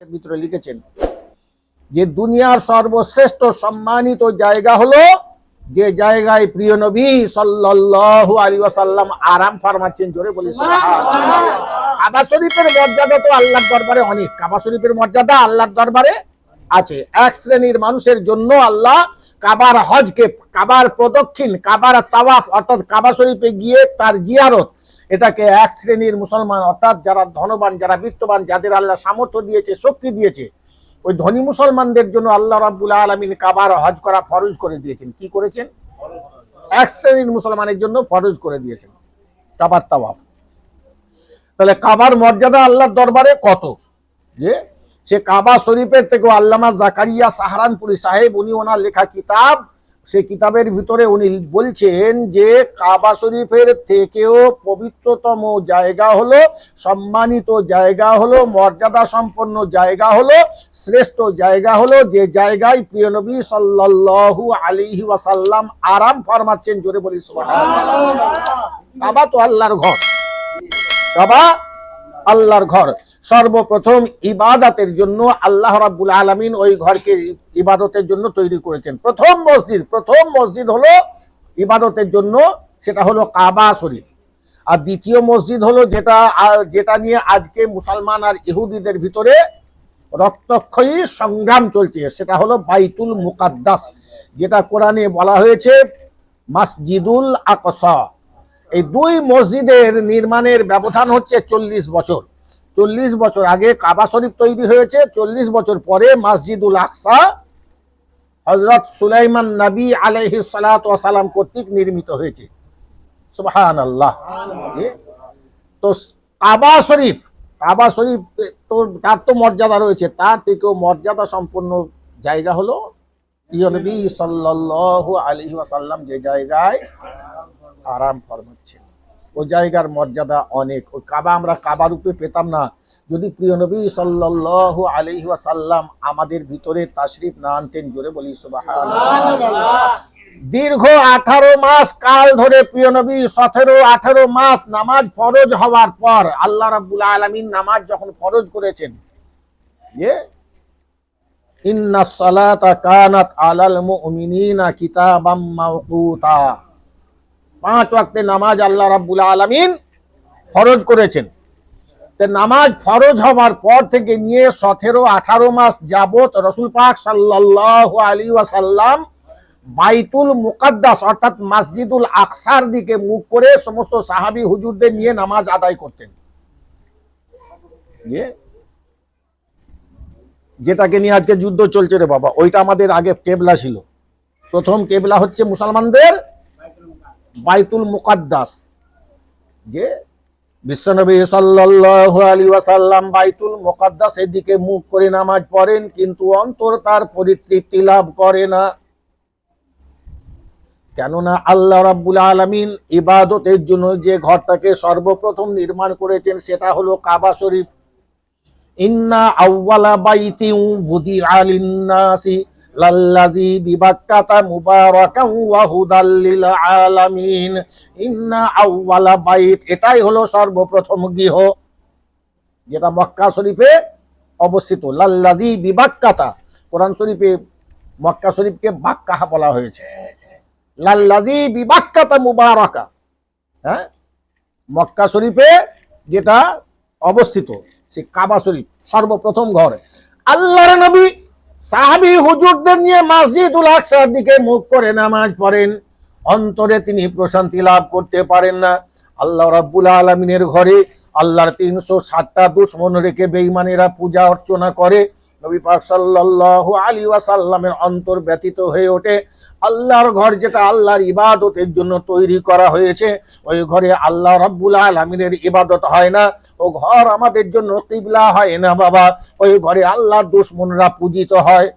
ভিতরে লিখেছেন যে দুনিয়ার সর্বশ্রেষ্ঠ সম্মানিত জায়গা হলো যে জায়গায় প্রিয় নবী সাল্লাল্লাহু আলাইহি ওয়াসাল্লাম আরাম ফরমাচ্ছেন। জোরে বলি সুবহানাল্লাহ। কাবা শরীফের মর্যাদা তো আল্লাহর দরবারে অনেক। কাবা শরীফের মর্যাদা আল্লাহর দরবারে আছে। এক শ্রেণীর মানুষের জন্য আল্লাহ কাবার হজকে, কাবার প্রদক্ষিণ, কাবার তাওয়াফ অর্থাৎ কাবা শরীফে গিয়ে তার জিয়ারত, এটাকে এক শ্রেণীর মুসলমান অর্থাৎ যারা ধনবান, যারা বিত্তবান, যাদের আল্লাহ সামর্থ্য দিয়েছে, শক্তি দিয়েছে, ওই ধনী মুসলমানদের জন্য আল্লাহ রাব্বুল আলামিন কাবার হজ করা ফরজ করে দিয়েছেন। কি করেছেন? এক শ্রেণীর মুসলমানের জন্য ফরজ করে দিয়েছেন কাবার তাওয়াফ। তাহলে কাবার মর্যাদা আল্লাহর দরবারে কত, যে সে কাবা শরীফের থেকেও আল্লামা জাকারিয়া সাহারানপুরি সাহেব, উনি ওনার লেখা কিতাব, সেই কিতাবের ভিতরে উনি বলছেন যে কাবা শরীফের থেকেও পবিত্রতম জায়গা হলো, সম্মানিত জায়গা হলো, মর্যাদা সম্পন্ন জায়গা হলো, শ্রেষ্ঠ জায়গা হলো যে জায়গায় প্রিয় নবী সাল্লাল্লাহু আলাইহি ওয়াসাল্লাম আরাম ফরমাচ্ছেন। জোরে বলি সুবহানাল্লাহ। কাবা তো আল্লাহর ঘর, কাবা আল্লাহর ঘর। সর্বপ্রথম ইবাদতের জন্য আল্লাহ রাব্বুল আলামিন ওই ঘরকে ইবাদতের জন্য তৈরি করেছেন। প্রথম মসজিদ হলো ইবাদতের জন্য, সেটা হলো কাবা শরীফ। আর দ্বিতীয় মসজিদ হলো যেটা নিয়ে আজকে মুসলমান আর ইহুদিদের ভিতরে রক্তক্ষয়ী সংগ্রাম চলছে, সেটা হলো বাইতুল মুকাদ্দাস, যেটা কোরআনে বলা হয়েছে মসজিদুল আকসা। এই দুই মসজিদের নির্মাণের ব্যবধান হচ্ছে 40 বছর। 40 বছর আগে কাবা শরীফ তৈরি হয়েছে, 40 বছর পরে মসজিদুল আকসা হযরত সুলাইমান নবী আলাইহিস সালাতু ওয়াস সালাম কর্তৃক নির্মিত হয়েছে। সুবহানাল্লাহ। তো কাবা শরীফ তো তার তো মর্যাদা রয়েছে, তার থেকেও মর্যাদা সম্পন্ন জায়গা হলো প্রিয় নবী সাল্লাল্লাহু আলাইহি ওয়াসাল্লাম যে জায়গায় আরাম ফরমাচ্ছেন, ওই জায়গার মর্যাদা অনেক। ওই কাবা আমরা কাবা রূপে পেতাম না যদি প্রিয় নবী সাল্লাল্লাহু আলাইহি ওয়াসাল্লাম আমাদের ভিতরে তাশরিফ না আনতেন। জোরে বলি সুবহানাল্লাহ। দীর্ঘ 18 মাস কাল ধরে প্রিয় নবী 17-18 মাস নামাজ ফরজ হওয়ার পর আল্লাহ রাব্বুল আলামিন নামাজ যখন ফরজ করেছেন, যে ইন্নাস সালাতা কানাত আলাল মুমিনিনা কিতাবাম মাওকুতা, 5 ওয়াক্তের নামাজ আল্লাহ রাব্বুল আলামিন ফরজ করেছেন। তো নামাজ ফরজ হওয়ার পর থেকে নিয়ে 17-18 মাস যাবত রাসূল পাক সাল্লাল্লাহু আলাইহি ওয়াসাল্লাম বাইতুল মুকাদ্দাস অর্থাৎ মসজিদুল আকসার দিকে মুখ করে সমস্ত সাহাবী হুজুরদের নিয়ে নামাজ আদায় করতেন, যেটাকে নিয়ে আজকে যুদ্ধ চলছে রে বাবা। ওইটা আমাদের আগে কেবলা ছিল। প্রথম কেবলা হচ্ছে মুসলমানদের বাইতুল মুকাদ্দাস, যে বিশ্বনবী সাল্লাল্লাহু আলাইহি ওয়াসাল্লাম বাইতুল মুকাদ্দাসের দিকে মুখ করে নামাজ পড়েন, কিন্তু অন্তর তার পরিতৃপ্তি লাভ করে না। কেননা আল্লাহ রাব্বুল আলামিন ইবাদতের জন্য যে ঘরটাকে সর্বপ্রথম নির্মাণ করেছেন সেটা হলো কাবা শরীফ। ইন্না আউওয়ালা বাইতিন wudi'a লিন-নাসি লাল্লাযী বিবাক্কাতা মুবারাকান ওয়া হুদাল লিল আলামিন। ইন্না আউওয়ালা বাইত, এটাই হলো সর্বপ্রথম গৃহ যেটা মক্কা শরীফে অবস্থিত। লাল্লাযী বিবাক্কাতা, কোরআন শরীফে মক্কা শরীফকে বাক্কাহ বলা হয়েছে। লাল্লাযী বিবাক্কাতা মুবারাকা, হ্যাঁ, মক্কা শরীফে যেটা অবস্থিত সে কাবা শরীফ সর্বপ্রথম ঘর। আল্লাহর নবী সাহাবী হুজুরদের নিয়ে মসজিদুল আকসার দিকে মুখ করে নামাজ পড়েন, অন্তরে তিনি প্রশান্তি লাভ করতে পারেন না। আল্লাহ রাব্বুল আলামিনের ঘরে আল্লাহর 360টা দুশমন রেখে বেঈমানেরা পূজা অর্চনা করে। নবী পাক সাল্লাল্লাহু আলাইহি ওয়াসাল্লামের অন্তর ব্যতীত হয়ে ওঠে। আল্লাহর ঘর যেটা আল্লাহর ইবাদতের জন্য তৈরি করা হয়েছে, ওই ঘরে আল্লাহ রাব্বুল আলামিনের ইবাদত হয় না। ও ঘর আমাদের জন্য কিবলা হয় না বাবা, ওই ঘরে আল্লাহর দুশমনরা পূজিত হয়।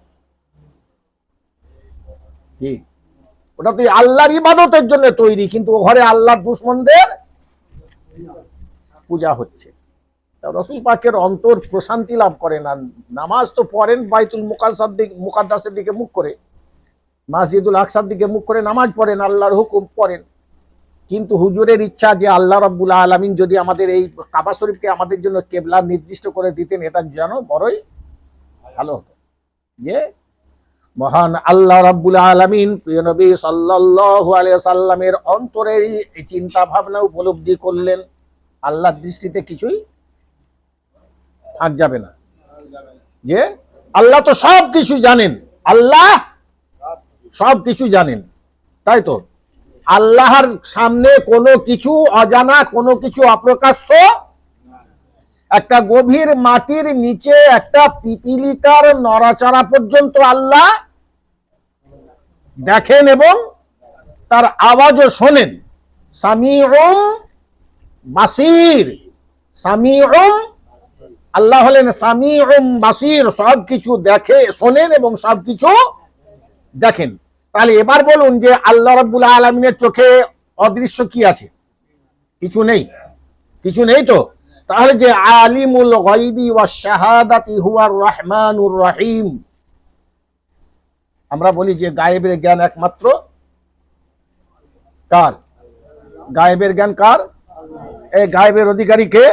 কি ওটা তো আল্লাহর ইবাদতের জন্য তৈরি, কিন্তু ও ঘরে আল্লাহর দুশমনদের পূজা হচ্ছে। রাসূল পাকের অন্তর প্রশান্তি লাভ করে না। নামাজ তো পড়েন বাইতুল মুকাদ্দাসের দিকে মুখ করে, মসজিদুল আকসার দিকে মুখ করে নামাজ পড়েন, আল্লাহর হুকুম পড়েন, কিন্তু হুজুরের ইচ্ছা যে আল্লাহ রাব্বুল আলামিন যদি আমাদের এই কাবা শরীফকে আমাদের জন্য কেবলা নির্দিষ্ট করে দিতেন, এটা যেন বড়ই ভালো হতো যে মহান আল্লাহ রাব্বুল আলামিন প্রিয় নবী সাল্লাল্লাহু আলাইহি সাল্লামের অন্তরের এই চিন্তা ভাবনা উপলব্ধি করলেন, আল্লাহর দৃষ্টিতে কিছুই ফাঁক যাবে না। যে আল্লাহ তো সব কিছু জানেন, আল্লাহ সব কিছু জানেন, তাই তো আল্লাহর সামনে কোনো কিছু অজানা, কোনো কিছু অপ্রকাশ্য। একটা গভীর মাটির নিচে একটা পিপিলিকার নড়াচড়া পর্যন্ত আল্লাহ দেখেন এবং তার আওয়াজও শোনেন। সামিউম বাসির, সামিউম, আল্লাহ হলেন সামিউম বাসির, সবকিছু দেখে, শোনেন এবং সবকিছু দেখেন। তাহলে এবার বলুন যে আল্লাহ রাব্বুল আলামিনের চোখে অদৃশ্য কি আছে? কিছু নেই, কিছু নেই তো। তাহলে যে আলিমুল গায়বি ওয়াশ শাহাদাতি হুয়ার রহমানুর রহিম, আমরা বলি যে গায়েবের জ্ঞান একমাত্র কার? গায়েবের জ্ঞান কার? এই গায়েবের অধিকারী কে?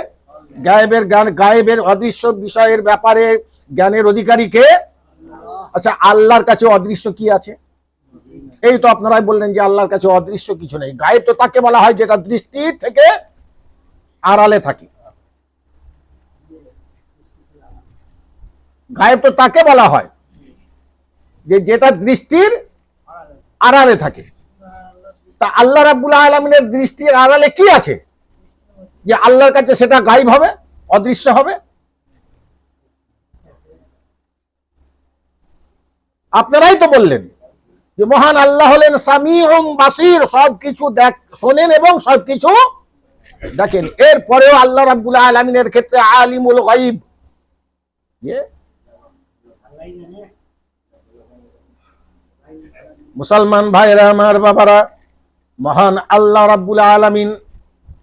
গায়েবের জ্ঞান, গায়েবের অদৃশ্য বিষয়ের ব্যাপারে জ্ঞানের অধিকারী কে? আচ্ছা, আল্লাহর কাছে অদৃশ্য কি আছে? এই তো আপনারাই বললেন যে আল্লাহর কাছে অদৃশ্য কিছু নেই। গায়েব তো তাকে বলা হয় যেটা দৃষ্টির থেকে আড়ালে থাকে। গায়েব তো তাকে বলা হয় যে যেটা দৃষ্টির আড়ালে থাকে। তা আল্লাহ রাব্বুল আলামিনের দৃষ্টির আড়ালে কি আছে যে আল্লাহর কাছে সেটা গায়েব হবে, অদৃশ্য হবে? আপনারাই তো বললেন যে মহান আল্লাহ হলেন সামিউম বাসির, সবকিছু শোনেন এবং সবকিছু দেখেন। এরপরেও আল্লাহ রাব্বুল আলামিনের ক্ষেত্রে আলিমুল গায়ব, মুসলমান ভাইরা আমার, বাবারা, মহান আল্লাহ রাব্বুল আলামিন,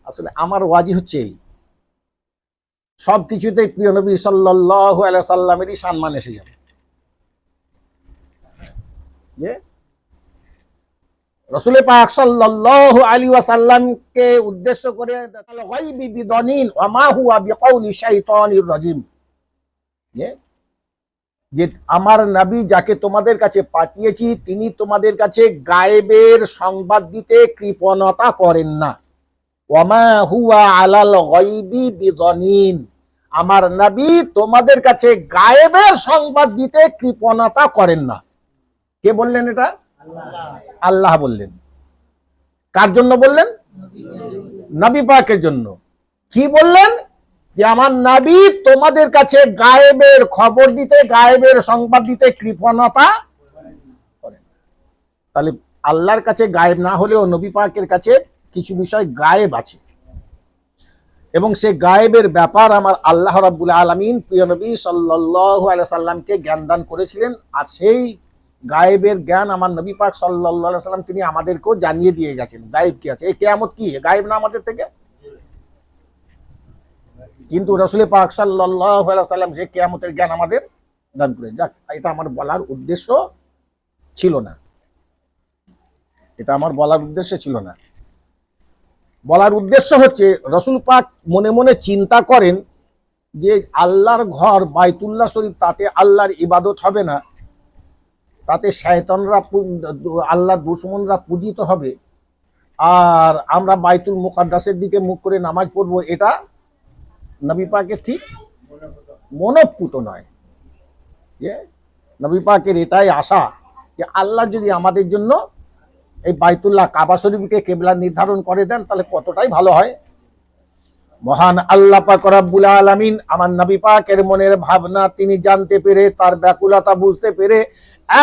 আসলে আমার ওয়াজি হচ্ছে এই সবকিছুতেই প্রিয় নবী সাল্লাল্লাহু আলাইহি সাল্লামেরই সম্মান এসে যাবে। যে রাসূল পাক সাল্লাল্লাহু আলাইহি ওয়াসাল্লামকে উদ্দেশ্য করে আল গায়বি বিদনিন ওয়া মা হুয়া বিকাউলি শাইতানির রাজিম, যে আমার নবী যাকে তোমাদের কাছে পাঠিয়েছি তিনি তোমাদের কাছে গায়েবের সংবাদ দিতে কৃপণতা করেন না। ওয়া মা হুয়া আলাল গায়বি বিদনিন, আমার নবী তোমাদের কাছে গায়েবের সংবাদ দিতে কৃপণতা করেন না। কে বললেন এটা? আল্লাহ বললেন। কার জন্য বললেন? নবী পাকের জন্য। কি বললেন? যে আমার নবী তোমাদের কাছে গায়েবের খবর দিতে, গায়েবের সংবাদ দিতে কৃপণতা করেন। তাহলে আল্লাহর কাছে গায়েব না হলেও নবী পাকের কাছে কিছু বিষয় গায়েব আছে, এবং সে গায়েবের ব্যাপার আমার আল্লাহ রাব্বুল আলামিন প্রিয় নবী সাল্লাল্লাহু আলাইহি সাল্লামকে জ্ঞান দান করেছিলেন। আর সেই গায়েবের জ্ঞান আমার নবী পাক সাল্লাল্লাহু আলাইহি সাল্লাম তিনি আমাদেরকেও জানিয়ে দিয়ে গেছেন গায়েব কি আছে। এই কিয়ামত কি গায়েব না আমাদের থেকে? কিন্তু রাসূল পাক সাল্লাল্লাহু আলাইহি সাল্লাম যে কিয়ামতের জ্ঞান আমাদের দান করেন। যাক, এটা আমার বলার উদ্দেশ্য ছিল না, এটা আমার বলার উদ্দেশ্য ছিল না। বলার উদ্দেশ্য হচ্ছে রাসূল পাক মনে মনে চিন্তা করেন যে আল্লাহর ঘর বাইতুল্লাহ শরীফ, তাতে আল্লাহর ইবাদত হবে না, তাতে শয়তানরা, আল্লাহর দুশমনরা পূজিত হবে, আর আমরা বাইতুল মুকাদ্দাসের দিকে মুখ করে নামাজ পড়বো, এটা নবী পাকের ঠিক মনোপুত নয়। যে নবী পাকের এটাই আশা যে আল্লাহ যদি আমাদের জন্য এই বাইতুল্লাহ কাবা শরীফকে কিবলা নির্ধারণ করে দেন তাহলে কতটাই ভালো হয়। মহান আল্লাহ পাক রব্বুল আলামিন আমার নবী পাকের মনের ভাবনা তিনি জানতে পেরে, তার ব্যাকুলতা বুঝতে পেরে,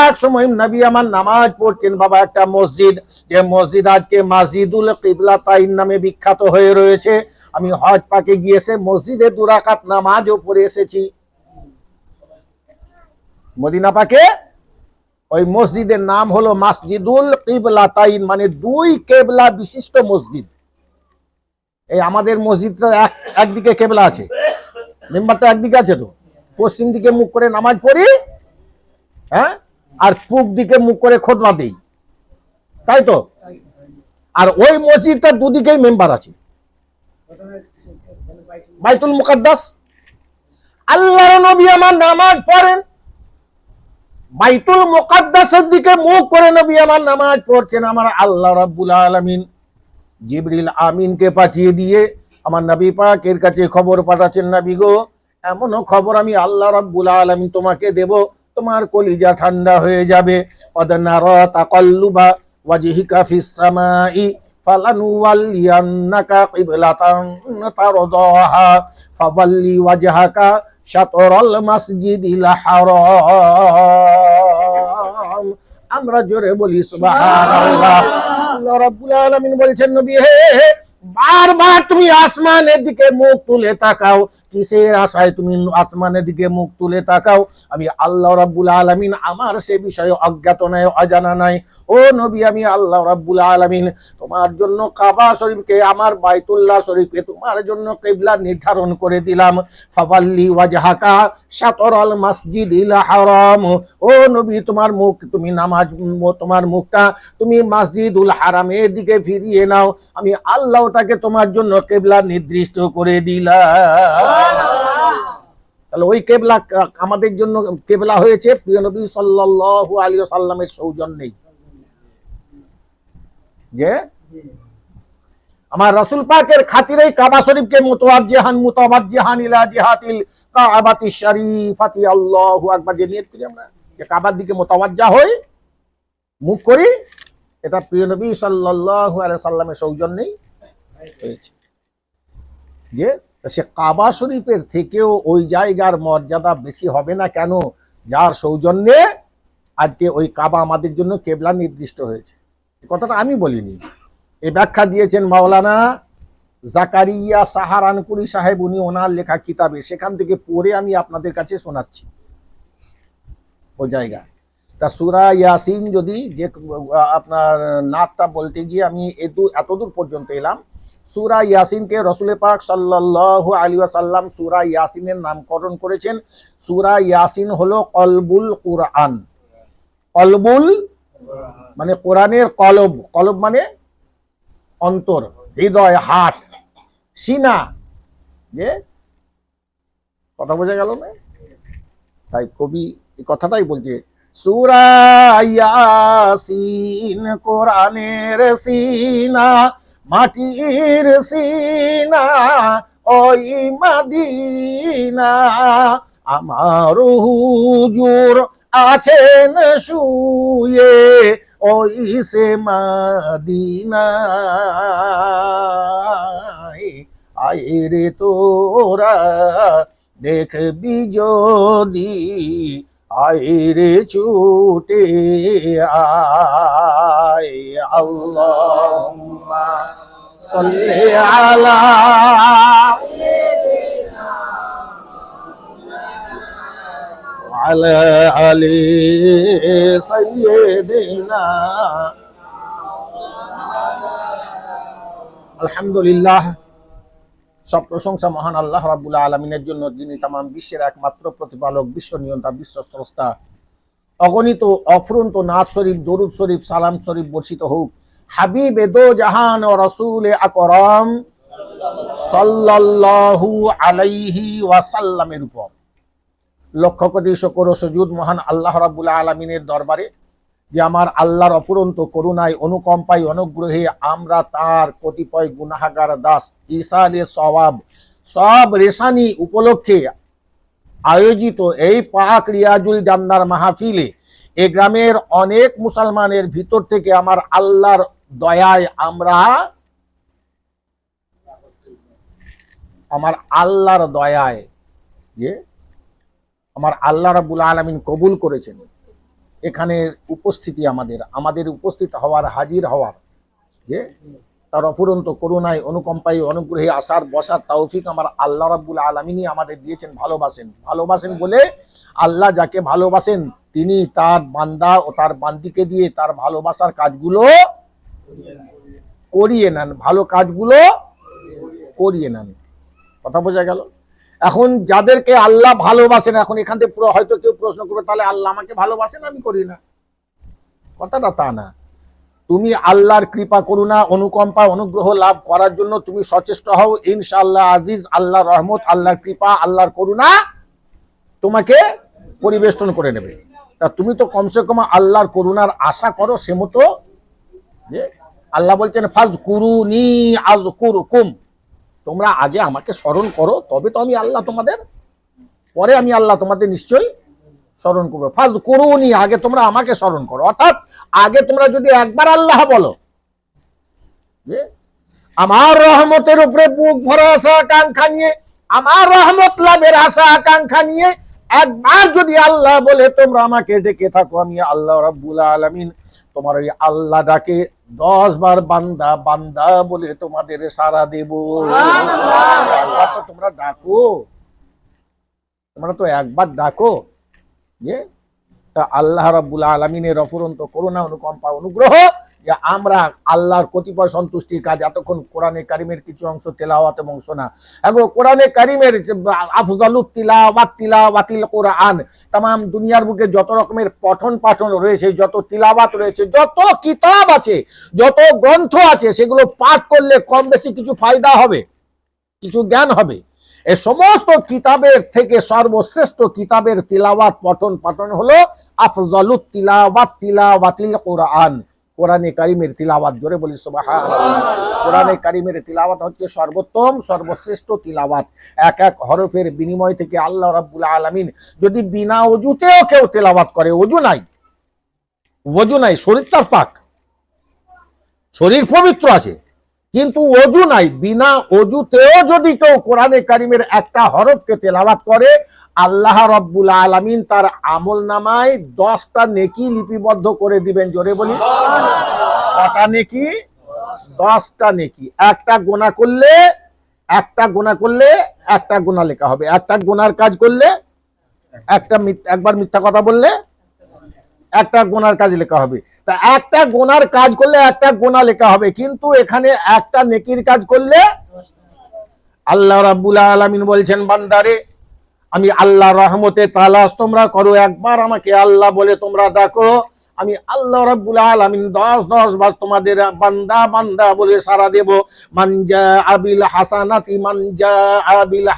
এক সময় নবী আমার নামাজ পড়ছেন বাবা একটা মসজিদ, যে মসজিদ আজকে মসজিদুল কিবলাতাইন নামে বিখ্যাত হয়ে রয়েছে। আমি হজ পাকে গিয়েছে মসজিদে 2 রাকাত নামাজও পড়ে এসেছি। মদিনা পাকে ওই মসজিদের নাম হলো মসজিদুল কিবলাতাইন, মানে 2 কেবলা বিশিষ্ট মসজিদ। এই আমাদের মসজিদটা একদিকে কেবলা আছে, মেম্বারটা একদিকে আছে, তো পশ্চিম দিকে মুখ করে নামাজ পড়ি, হ্যাঁ, আর পূব দিকে মুখ করে খুতবা দেই, তাই তো। আর ওই মসজিদটা দুদিকেই মেম্বার আছে, বাইতুল মুকাদ্দাস। আল্লাহর নবী আমার নামাজ পড়েন, বাইতুল মুকাদ্দাসের দিকে মুখ করে নবী আমার নামাজ পড়ছেন। আমার আল্লাহ রাব্বুল আলামিন জিবরিল আমিনকে পাঠিয়ে দিয়ে আমার নবী পাকের কাছে খবর পাঠাচ্ছেন, নবী গো, এমনও খবর আমি আল্লাহ রাব্বুল আলামিন তোমাকে দেব, তোমার কলিজা ঠান্ডা হয়ে যাবে। কদ নারা তাকাল্লুবা ওয়াজহিকা ফিস সামাই ফালানুওয়াল্লিয়ান্নাকা কিবলাতান তারদাহা ফাওয়াল্লি ওয়াজহাকা শাতরাল মাসজিদিল হারাম। আমরা জোরে বলি সুবহানাল্লাহ। আল্লাহ রাব্বুল আলামিন বলছেন, নবী হে, বারবার তুমি আসমানের দিকে মুখ তুলে তাকাও। কিসের আশায় তুমি আসমানের দিকে মুখ তুলে তাকাও? আমি আল্লাহ রাব্বুল আলামিন আমার সে বিষয়ে অজ্ঞাত নাই, অজানা নাই। ও নবী, আমি আল্লাহ রাব্বুল আলামিন তোমার জন্য কাবা শরীফকে, আমার বাইতুল্লাহ শরীফকে তোমার জন্য কিবলা নির্ধারণ করে দিলাম। ফাওয়াল্লি ওয়াজহাকা শাতরাল মাসজিদিল হারাম। ও নবী, তোমার মুখ, তুমি নামাজ, তোমার মুখটা তুমি মসজিদুল হারামের দিকে ফিরিয়ে নাও। আমি আল্লাহ ওটাকে তোমার জন্য কিবলা নির্দিষ্ট করে দিলাম। তাহলে ওই কিবলা আমাদের জন্য কিবলা হয়েছে প্রিয় নবী সাল্লাল্লাহু আলাইহি ওয়াসাল্লামের সৌজন্যে। যে আমার রাসূল পাকের খাতিরেই কাবা শরীফকে মুতাওয়াজ্জিহান ইলা জিহাতিল কাবাতিশ শরীফাতি আল্লাহু আকবার যে নিয়ত করি আমরা, যে কাবার দিকে মুতাওয়াজ্জা হই, মুখ করি, এটা প্রিয় নবী সাল্লাল্লাহু আলাইহি ওয়াসাল্লামের সৌজন্যেই হয়েছে। যে সে কাবা শরীফের থেকেও ওই জায়গার মর্যাদা বেশি হবে না কেন, যার সৌজন্যে আজকে ওই কাবা আমাদের জন্য কিবলা নির্দিষ্ট হয়েছে। কথাটা আমি বলিনি, এই ব্যাখ্যা দিয়েছেন মাওলানা জাকারিয়া সাহারানপুরি সাহেব, উনি ওনার লেখা কিতাবে, সেখান থেকে পড়ে আমি আপনাদের কাছে শোনাচ্ছি ও জায়গা। তা সূরা ইয়াসিন, যদি যে আপনার নাতটা বলতে গিয়ে আমি এতদূর পর্যন্ত এলাম। সূরা ইয়াসিনকে রাসূল পাক সাল্লাল্লাহু আলাইহি ওয়াসাল্লাম সূরা ইয়াসিনের নামকরণ করেছেন। সূরা ইয়াসিন হলো কলবুল কুরআন। কলবুল মানে কোরআনের কলব, কলব মানে অন্তর, হৃদয়, হার্ট, সিনা। যে কথা বোঝা গেল না? তাই কবি এই কথাটাই বলছে, সূরা ইয়াসিন কোরআনের সিনা, মাটির সিনা ওই মদিনা, আমার হুজুর আছেন শুয়ে ওই সে মদিনায়। আয় রে তোরা দেখবি যদি, আয় রে ছুটে আয়। আল্লাহুম্মা সাল্লি আলা আলা আলি সাইয়্যিদিনা। আলহামদুলিল্লাহ, সব প্রশংসা মহান আল্লাহ রাব্বুল আলামিনের জন্য, যিনি তামাম বিশ্বের একমাত্র প্রতিপালক, বিশ্ব নিয়ন্তা, বিশ্ব স্রষ্টা। অগণিত অফুরন্ত নাথ শরীফ, দরুদ শরীফ, সালাম শরীফ বর্ষিত হোক হাবিব দো জাহান ও রাসূল আকরাম সাল্লাল্লাহু আলাইহি ওয়াসাল্লামের উপর। লক্ষ কোটি শুকর ও সুজুদ মহান আল্লাহ রাব্বুল আলামিনের দরবারে, যে আমার আল্লাহর অফুরন্ত করুণায়, অনুকম্পায়, অনুগ্রহে আমরা তার কতিপয় গুনাহগার দাস ইসালে সওয়াব সব রেশানি উপলক্ষে আয়োজিত এই পাক রিয়াজুল জান্নার মাহফিলে এ গ্রামের অনেক মুসলমানের ভিতর থেকে আমার আল্লাহর দয়ায় আমরা, আমার আল্লাহর দয়ায় যে আমার আল্লাহ রাব্বুল আলামিন কবুল করেছেন এখানের উপস্থিতি, আমাদের উপস্থিত হওয়ার, হাজির হওয়ার, যে তার অফুরন্ত করুণায়, অনুকম্পায়, অনুগ্রহে আসার বসার তৌফিক আমার আল্লাহ রাব্বুল আলামিনই আমাদের দিয়েছেন। ভালোবাসেন বলে আল্লাহ যাকে ভালোবাসেন তিনি তার বান্দা ও তার বান্দিকে দিয়ে তার ভালোবাসার কাজগুলো করিয়ে নেন, ভালো কাজগুলো করিয়ে নেন। কথা বোঝা গেল? এখন যাদেরকে আল্লাহ ভালোবাসেন, এখন এখান থেকে হয়তো কেউ প্রশ্ন করবে, তাহলে আল্লাহ আমাকে ভালোবাসেন, আমি করি না। কথাটা তা না। তুমি আল্লাহর কৃপা, করুণা, অনুকম্পা, অনুগ্রহ লাভ করার জন্য তুমি সচেষ্ট হও, ইনশাআল্লাহ আজিজ আল্লাহর রহমত, আল্লাহর কৃপা, আল্লাহর করুণা তোমাকে পরিবেষ্টন করে নেবে। তা তুমি তো কমসে কম আল্লাহর করুণার আশা করো, সে মতো যে আল্লাহ বলছেন ফাজকুরুনি আযকুরকুম, তোমরা আগে আমাকে স্মরণ করো, তবে তো আমি আল্লাহ তোমাদের, পরে আমি আল্লাহ তোমাদের নিশ্চয়ই স্মরণ করবো। ফাজকুরুনি, আগে তোমরা আমাকে স্মরণ করো, অর্থাৎ আগে তোমরা যদি একবার আল্লাহ বলো যে আমার রহমতের উপরে বুক ভরা আশা আকাঙ্ক্ষা নিয়ে, আমার রহমত লাভের আশা আকাঙ্ক্ষা নিয়ে একবার যদি আল্লাহ বলে তোমরা আমাকে ডেকে থাকো, আমি আল্লাহ রাব্বুল আলামিন তোমার ওই আল্লাহ ডাকে 10 বার বান্দা বান্দা বলে তোমাদের সাড়া দেব। আল্লাহ তো তোমরা ডাকো, তোমরা তো একবার ডাকো যে তা আল্লাহ রাব্বুল আলামিনের অফুরন্ত করুণা অনুকম্পা অনুগ্রহ যে আমরা আল্লাহর কতিপয় সন্তুষ্টির কাজ এতক্ষণ কোরআনে কারিমের কিছু অংশ তেলাওয়াত এবং শোনা। এখন কোরআনে কারিমের আফজালুত তিলাওয়াতিল কোরআন, তামাম দুনিয়ার বুকে যত রকমের পঠন পাঠন রয়েছে, যত তিলাওয়াত রয়েছে, যত কিতাব আছে, যত গ্রন্থ আছে, সেগুলো পাঠ করলে কম বেশি কিছু ফায়দা হবে, কিছু জ্ঞান হবে। এই সমস্ত কিতাবের থেকে সর্বশ্রেষ্ঠ কিতাবের তিলাওয়াত পঠন পাঠন হলো আফজালুত তিলাওয়াতিল কোরআন, কোরআনে কারিমের তিলাওয়াত। জোরে বলি সুবহানাল্লাহ। কোরআনে কারিমের তিলাওয়াত হচ্ছে সর্বোত্তম সর্বশ্রেষ্ঠ তিলাওয়াত। এক এক হরফের বিনিময় থেকে আল্লাহ রাব্বুল আলামিন যদি বিনা ওযুতেও কেউ তিলাওয়াত করে, ওযু নাই, শরীর তার পাক, শরীর পবিত্র আছে, কিন্তু ওযু নাই, বিনা ওযুতেও যদি কেউ কোরআনে কারিমের একটা হরফকে তেলাওয়াত করে, আল্লাহ রাব্বুল আলামিন তার আমলনামায় 10টা নেকি লিপিবদ্ধ করে দিবেন। জোরে বলি কটা নেকি? 10টা নেকি। একটা গুনাহ করলে একটা গুনাহ লেখা হবে, একটা গুনার কাজ করলে একবার মিথ্যা কথা বললে একটা গুনার কাজ লেখা হবে। তা একটা গুনার কাজ করলে একটা গুনাহ লেখা হবে, কিন্তু এখানে একটা নেকির কাজ করলে আল্লাহ রাব্বুল আলামিন বলছেন বান্দারে আমি আল্লাহ রহমতে তালাশ তোমরা করো, একবার আমাকে আল্লাহ বলে তোমরা ডাকো, আমি আল্লাহ রাব্বুল আলামিন 10 বার তোমাদের বান্দা বান্দা বলে সারা দেব। মানজা আবিল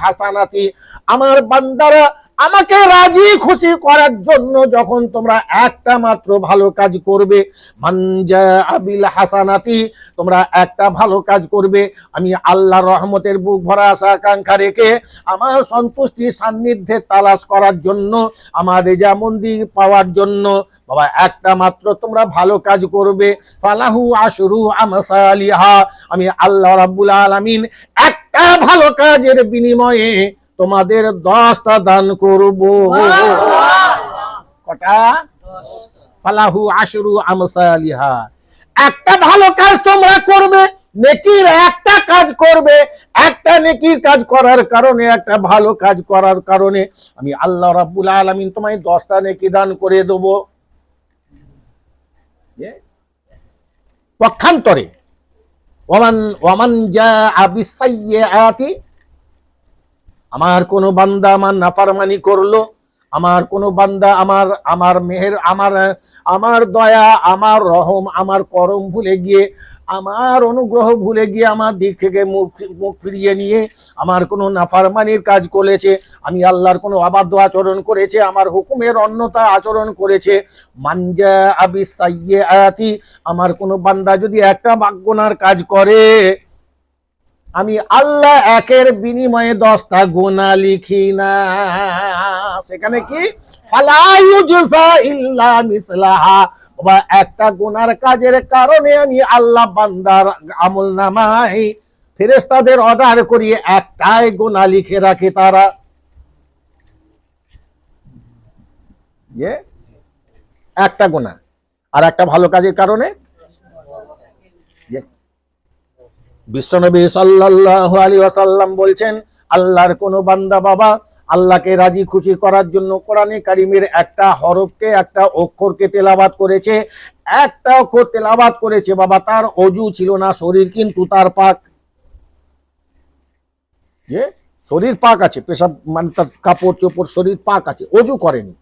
হাসানাতি, আমার বান্দারা আমাকে রাজি খুশি করার জন্য যখন তোমরা একটা মাত্র ভালো কাজ করবে, মানজা আবিল হাসানাতি, তোমরা একটা ভালো কাজ করবে, আমি আল্লাহর রহমতের বুক ভরা আশা আকাঙ্ক্ষা রেখে আমার সন্তুষ্টি সান্নিধ্যে তালাশ করার জন্য, আমার রেজামন্দি পাওয়ার জন্য, বাবা একটা মাত্র তোমরা ভালো কাজ করবে, ফালাহু আশরু আমসালিহা, আমি আল্লাহ রাব্বুল আলামিন একটা ভালো কাজের বিনিময়ে তোমাদের 10টা দান করব। কটা? ফালাহু আশরু আমসালিহা। একটা ভালো কাজ তোমরা করবে, নেকির একটা কাজ করবে, একটা নেকির কাজ করার কারণে, একটা ভালো কাজ করার কারণে আমি আল্লাহ রাব্বুল আলামিন তোমায় 10টা নেকি দান করে দেব। পক্ষান্তরে ওয়ামান জাআ বিসাইয়্যাতি, আমার কোন বান্দা আমার নাফরমানি করলো, আমার কোন বান্দা আমার মেহের আমার দয়া আমার রহম আমার করম ভুলে গিয়ে, আমার অনুগ্রহ ভুলে গিয়ে আমার দিক থেকে মুখ ফিরিয়ে নিয়ে আমার কোনো নাফরমানির কাজ করেছে, আমি আল্লাহর কোনো অবাধ্য আচরণ করেছে, আমার হুকুমের অন্যথা আচরণ করেছে, মানজা আবিস সাইয়্যাতি, আমার কোনো বান্দা যদি একটা গুনার কাজ করে, আমি আল্লাহ একের বিনিময়ে 10টা গুনাহ লিখি না। সেখানে কি ফালা ইউজা ইল্লা মিসলাহা, বাবা একটা গুনার কাজের কারণে আমি আল্লাহ বান্দার আমলনামায় ফেরেশতাদের অর্ডার করিয়ে একটাই গুনাহ লিখে রাখে, তারা যে একটা গুনাহ আর একটা ভালো কাজের কারণে। বিশ্বনবী সাল্লাল্লাহু আলাইহি ওয়াসাল্লাম বলছেন, আল্লাহর কোন বান্দা বাবা আল্লাহকে রাজি খুশি করার জন্য কোরআনে কারিমের একটা হরফকে একটা অক্ষরকে তেলাওয়াত করেছে, একটা অক্ষর তেলাওয়াত করেছে, বাবা তার ওযু ছিল না, শরীর কিন্তু তার পাক, যে শরীর পাক আছে, পেশাব মানে তার কাপড় চোপড় শরীর পাক আছে, ওযু করেনি,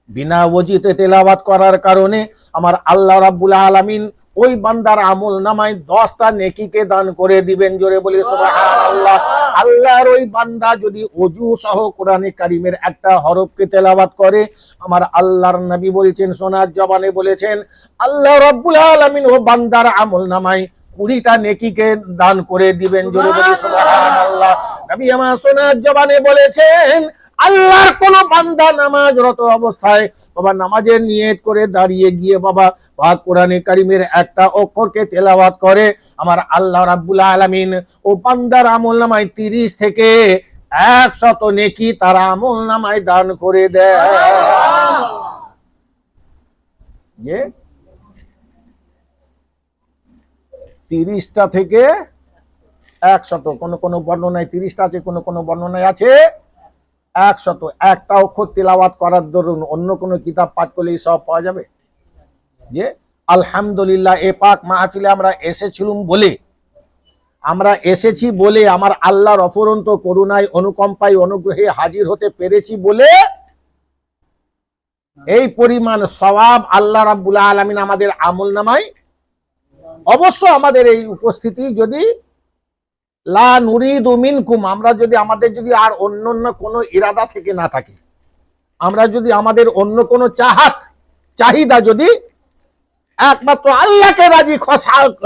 বিনা ওযুতে তেলাওয়াত করার কারণে আমার আল্লাহ রাব্বুল আলামিন ওই বান্দার আমল নামায় 10টা নেকিকে দান করে দিবেন। জোরে বলি সুবহানাল্লাহ। আল্লাহর ওই বান্দা যদি ওযু সহ কোরআনে কারীমের একটা হরফকে তেলাওয়াত করে, আমার আল্লাহর নবী বলছেন, সোনার জবানে বলেছেন, আল্লাহ রাব্বুল আলামিন ও বান্দার আমলনামায় 20টা নেকিকে দান করে দিবেন। জোরে বলি সুবহানাল্লাহ। নবী আমার সোনার জবানে বলেছেন, আল্লাহর কোন বান্দা নামাজরত অবস্থায় বাবা নামাজের নিয়ত করে দাঁড়িয়ে গিয়ে বাবা পাক কোরআনে কারীমের একটা অক্ষরকে তেলাওয়াত করে, আমার আল্লাহ রাব্বুল আলামিন ও বান্দার আমলনামায় 30 থেকে 100 নেকি তার আমলনামায় দান করে দেয়। যে 30টা থেকে 100, কোন বর্ণনায় 30টা আছে, কোন বর্ণনায় আছে 100। একটা অক্ষর তেলাওয়াত করার দরুন অন্য কোন কিতাব পাঠ করলেই সব পাওয়া যাবে? যে আলহামদুলিল্লাহ এ পাক মাহফিলে আমরা এসেছি বলে আমার আল্লাহর অফুরন্ত করুণায় অনুকম্পায় অনুগ্রহে হাজির হতে পেরেছি বলে এই পরিমাণ সওয়াব আল্লাহ রাব্বুল আলামিন আমাদের আমলনামায়, অবশ্য আমাদের এই উপস্থিতি যদি লা নুরিদু মিনকুম, আমরা যদি আমাদের যদি আর অন্য কোনো ইরাদা থেকে না থাকে, আমরা যদি আমাদের অন্য কোনো চাহিদা যদি একমাত্র আল্লাহকে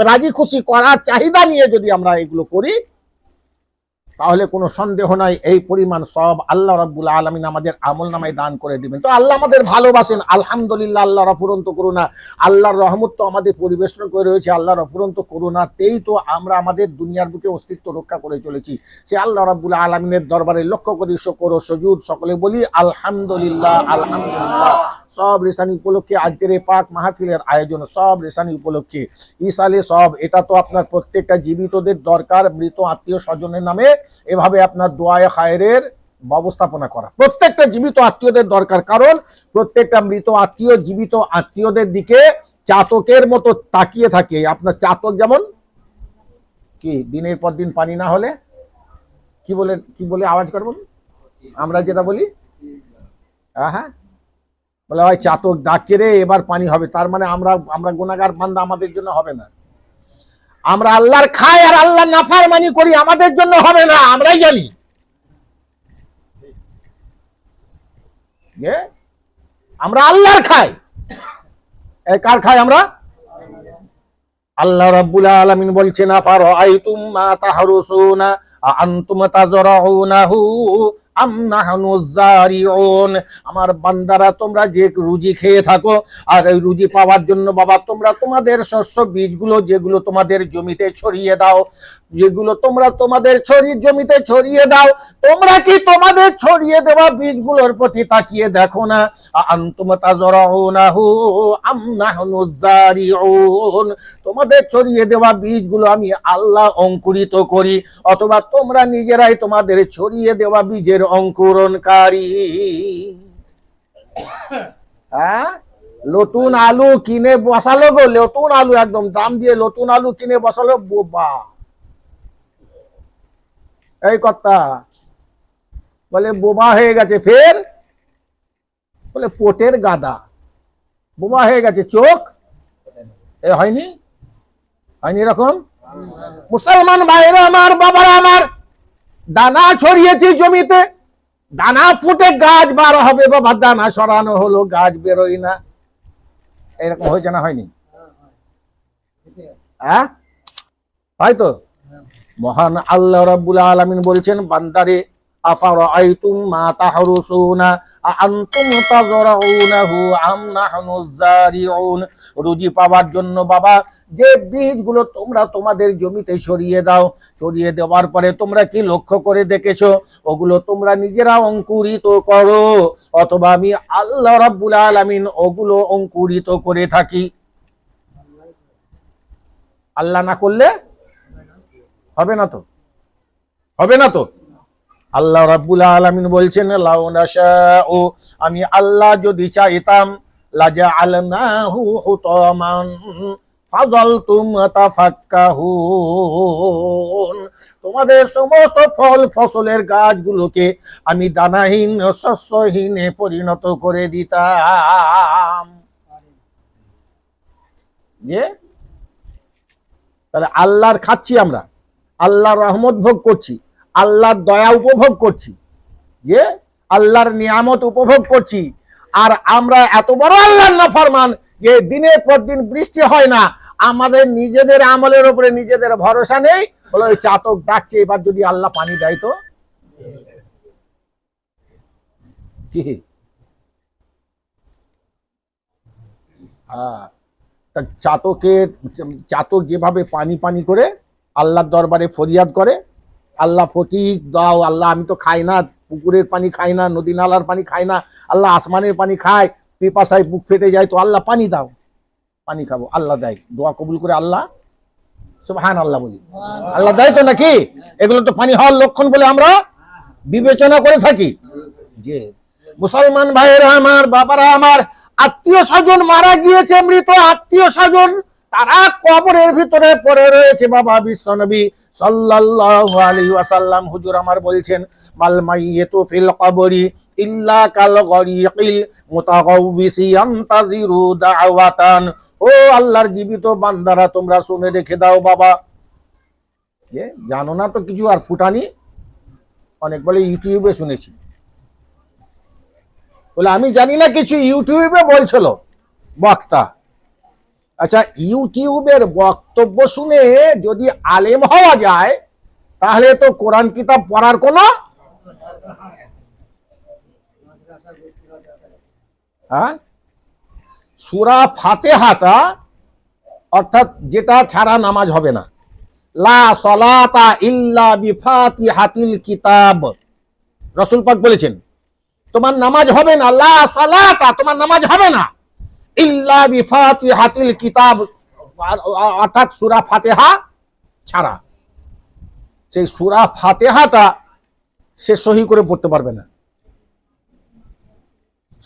রাজি খুশি করার চাহিদা নিয়ে যদি আমরা এগুলো করি, তাহলে কোনো সন্দেহ নাই এই পরিমাণ সব আল্লাহ রাব্বুল আলামিন আমাদের আমলনামায় দান করে দিবেন। তো আল্লাহ আমাদের ভালোবাসেন, আলহামদুলিল্লাহ। আল্লাহর অফুরন্ত করুণা, আল্লাহর রহমত তো আমাদের পরিবেষ্টন করে রয়েছে। আল্লাহর অফুরন্ত করুণাতেই তো আমরা আমাদের দুনিয়ার বুকে অস্তিত্ব রক্ষা করে চলেছি। সে আল্লাহ রাব্বুল আলামিনের দরবারে লক্ষ্য করি শুকর ও সুজুদ, সকলে বলি আলহামদুলিল্লাহ, আলহামদুলিল্লাহ। সব রেসানি উপলক্ষে আজকের এই পাক মাহফিলের আয়োজন, সব রেসানি উপলক্ষে ইসালে সব, এটা তো আপনার প্রত্যেকটা জীবিতদের দরকার, মৃত আত্মীয় স্বজনের নামে এভাবে আপনার দোয়ায়ে খায়রের ব্যবস্থাপনা করা, প্রত্যেকটা জীবিত আত্মীয়দের দরকার। কারণ প্রত্যেকটা মৃত আত্মীয় জীবিত আত্মীয়দের দিকে চাতকের মতো তাকিয়ে থাকে। আপনার চাতক যেমন কি দিনের পর দিন পানি না হলে কি বলে আওয়াজ করবেন, আমরা যেটা বলি হ্যাঁ বলে হয় চাতক ডাকছে রে এবার পানি হবে, তার মানে আমরা গুনাহগার বান্দা, আমাদের জন্য হবে না। আমরা আল্লাহর খাই আর আল্লাহ নাফরমানি করি, আমাদের জন্য হবে না, আমরাই জানি। আমরা আল্লাহর খাই, কার খাই আমরা? আল্লাহ রাব্বুল আলামিন বলছেন, আফারাআইতুম মা তাহরুসুনা আনতুম তাজরাউনাহু আম নাহনু যারিউন। আমার বান্দারা, তোমরা যে রুজি খেয়ে থাকো, আর এই রুজি পাওয়ার জন্য বাবা তোমরা তোমাদের শস্য বীজগুলো যেগুলো তোমাদের জমিতে ছড়িয়ে দাও, যেগুলো তোমরা তোমাদের জমিতে ছড়িয়ে দাও, তোমরা কি তোমাদের ছড়িয়ে দেওয়া বীজগুলোর প্রতি তাকিয়ে দেখো না? আনতুম তাজরাউনাহু আম নাহনু যারিউন, তোমাদের ছড়িয়ে দেওয়া বীজগুলো আমি আল্লাহ অঙ্কুরিত করি, অথবা তোমরা নিজেরাই তোমাদের ছড়িয়ে দেওয়া বীজের অঙ্কুরণকারী। হ্যাঁ, নতুন আলু কিনে বসালো গো, নতুন আলু একদম দাম দিয়ে নতুন আলু কিনে বসালো, বোবা এই কথা বলে বোবা হয়ে গেছে, ফের বলে পোটের গাদা, বোবা হয়ে গেছে, চোখ হয়নি এরকম। মুসলমান ভাইরা আমার, বাবারা আমার, দানা ছড়িয়েছি জমিতে, দানা ফুটে গাছ বার হবে বাবা, দানা সরানো হলো গাছ বেরোই না, এরকম হয়েছে না হয়নি? হ্যাঁ, হয়তো। মহান আল্লাহ রাব্বুল আলামিন বলছেন, বান্দারে আফারাআইতুম মা তাহরুসুনা আনতুম তাজরাউনাহু আম নাহনু যারিউন। রুজি পাওয়ার জন্য বাবা যে বীজগুলো তোমরা তোমাদের জমিতে ছড়িয়ে দাও, ছড়িয়ে দেওয়ার পরে তোমরা কি লক্ষ্য করে দেখেছো ওগুলো তোমরা নিজেরা অঙ্কুরিত করো, অথবা আমি আল্লাহ রাব্বুল আলামিন ওগুলো অঙ্কুরিত করে থাকি? আল্লাহ না করলে হবে না তো। আল্লাহ রাব্বুল আলামিন বলছেন, লাউ নাশাউ, আমি আল্লাহ যদি চাইতাম, লাজআলনাহু হুতামান ফাযালতুম তাফাক্কাহুন, তোমাদের সমস্ত ফল ফসলের গাছগুলোকে আমি দানাহীন শস্যহীনে পরিণত করে দিতাম। যে তাহলে আল্লাহর খাচ্ছি আমরা, আল্লাহর রহমত ভোগ করছি, আল্লাহর দয়া উপভোগ করছি, যে আল্লাহর নিয়ামত উপভোগ করছি, আর আমরা এত বড় আল্লাহর নাফরমান যে দিনের পর দিন বৃষ্টি হয় না, আমাদের নিজেদের আমলের উপরে নিজেদের ভরসা নেই, বলে ওই চাতক ডাকছে, এবার যদি আল্লাহ পানি দেয় তো কি? চাতক যেভাবে পানি পানি করে আল্লাহর দরবারে ফরিয়াদ করে, আল্লাহ ফটিক দাও, আল্লাহ আমি তো খাই না, পুকুরের পানি খাই না, নদী নালার পানি খাই না, আল্লাহ আসমানের পানি খায়, পিপাসায় বুক ফেটে যায়, তো আল্লাহ পানি দাও, পানি খাবো, আল্লাহ দেয়, দোয়া কবুল করে আল্লাহ সুবহানাল্লাহ বলি, আল্লাহ দেয় তো নাকি? এগুলো তো পানি হওয়ার লক্ষণ বলে আমরা বিবেচনা করে থাকি। যে মুসলমান ভাইয়েরা আমার, বাবারা আমার, আত্মীয় স্বজন মারা গিয়েছে, মৃত আত্মীয় স্বজন তারা কবরের ভিতরে পড়ে রয়েছে। বাবা বিশ্বনবী সাল্লাল্লাহু আলাইহি ওয়াসাল্লাম হুজুর আমার বলছেন, মাল মাইয়িতু ফিল কবরি ইল্লা কাল গরিকিল মুতাগাউবিসি ইয়ান্তাজিরু দাওয়াতান। ও আল্লাহর জীবিত বান্দারা, তোমরা শুনে রেখে দাও বাবা, জানো না তো কিছু, আর ফুটানি অনেক বলে ইউটিউবে শুনেছি, বলে আমি জানি না কিছু, ইউটিউবে বলছিল বক্তা। আচ্ছা, ইউটিউবের বক্তব্য শুনে যদি আলেম হওয়া যায়, তাহলে তো কোরআন কিতাব পড়ার কোনো সূরা ফাতিহাটা, অর্থাৎ যেটা ছাড়া নামাজ হবে না, লা সালাতা ইল্লা বিফাতিহাতিল কিতাব, রাসূল পাক বলেছেন তোমার নামাজ হবে না, লা সালাতা তোমার নামাজ হবে না, ইল্লা বিফাতিহাতিল কিতাব, অর্থাৎ সূরা ফাতিহা ছাড়া। সেই সূরা ফাতিহাটা সে সহি করে পড়তে পারবে না।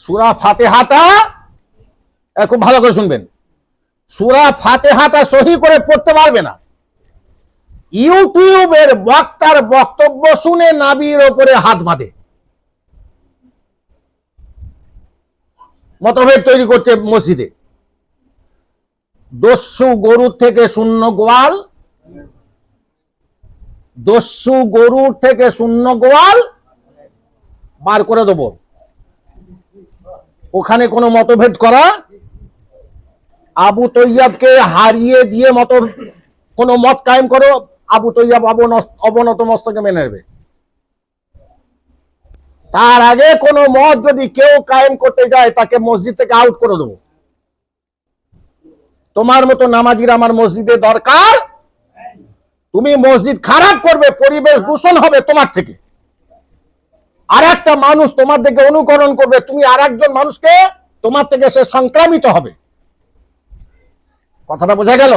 সূরা ফাতিহাটা খুব ভালো করে শুনবেন, সূরা ফাতিহাটা সহি করে পড়তে পারবে না। ইউটিউবের বক্তার বক্তব্য শুনে নাবির ওপরে হাত বাঁধে, মতভেদ তৈরি করছে মসজিদে। দস্যু গরুর থেকে শূন্য গোয়াল, দস্যু গরুর থেকে শূন্য গোয়াল বার করে দেব, ওখানে কোনো মতভেদ করা, আবু তৈয়াবকে হারিয়ে দিয়ে কোনো মত কায়েম করো, আবু তৈয়াব অবনত মস্তকে মেনে নেবে। তার আগে কোনো মত যদি কেউ কায়েম করতে যায়, তাকে মসজিদ থেকে আউট করে দেবো। তোমার মতো নামাজির আমার মসজিদে দরকার। তুমি মসজিদ খারাপ করবে, পরিবেশ দূষণ হবে তোমার থেকে, আর একটা মানুষ তোমার থেকে অনুকরণ করবে, তুমি আর একজন মানুষকে তোমার থেকে সে সংক্রামিত হবে। কথাটা বোঝা গেল?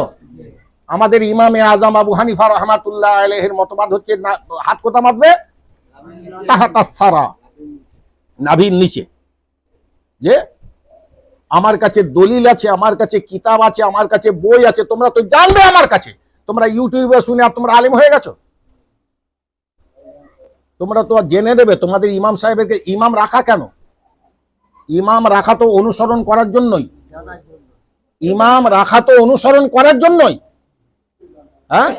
আমাদের ইমামে আজম আবু হানিফা রাহমাতুল্লাহ আলাইহির মতবাদ হচ্ছে, হাত কোথা মাপবে? তাহাতাস সারা, নাভির নিচে। যে আমার কাছে দলিল আছে, আমার কাছে কিতাব আছে, আমার কাছে বই আছে, তোমরা তো জানবে আমার কাছে, তোমরা ইউটিউবে শুনে আর তোমরা আলেম হয়ে গেছো, তোমরা তো জেনে নেবে। তোমাদের ইমাম সাহেবকে ইমাম রাখা কেন? ইমাম রাখা তো অনুসরণ করার জন্যই, ইমাম রাখা তো অনুসরণ করার জন্যই। হ্যাঁ,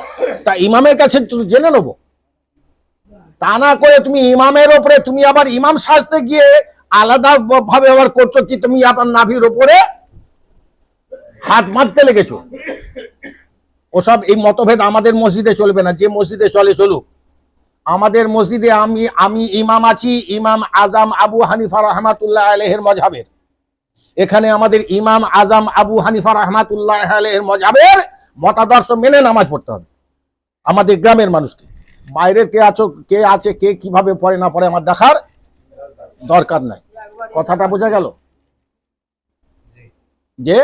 তা ইমামের কাছে জেনে নেবো, তা না করে তুমি ইমামের ওপরে তুমি আবার ইমাম সাজতে গিয়ে আলাদা ভাবে আবার করছো কি, তুমি আবার নাভির ওপরে হাত মারতে লেগেছো। ওসব এই মতভেদ আমাদের মসজিদে চলবে না। যে মসজিদে চলে চলুক, আমাদের মসজিদে আমি ইমাম আছি, ইমাম আজম আবু হানিফা রাহমাতুল্লাহ আলাইহির মযহাবের। এখানে আমাদের ইমাম আজম আবু হানিফা রাহমাতুল্লাহ আলাইহির মযহাবের মতাদর্শ মেনে নামাজ পড়তে হবে আমাদের গ্রামের মানুষকে। বাইরে কে আছে কে কিভাবে পড়ে না পড়ে আমার দেখার দরকার নাই। কথাটা বোঝা গেল? যে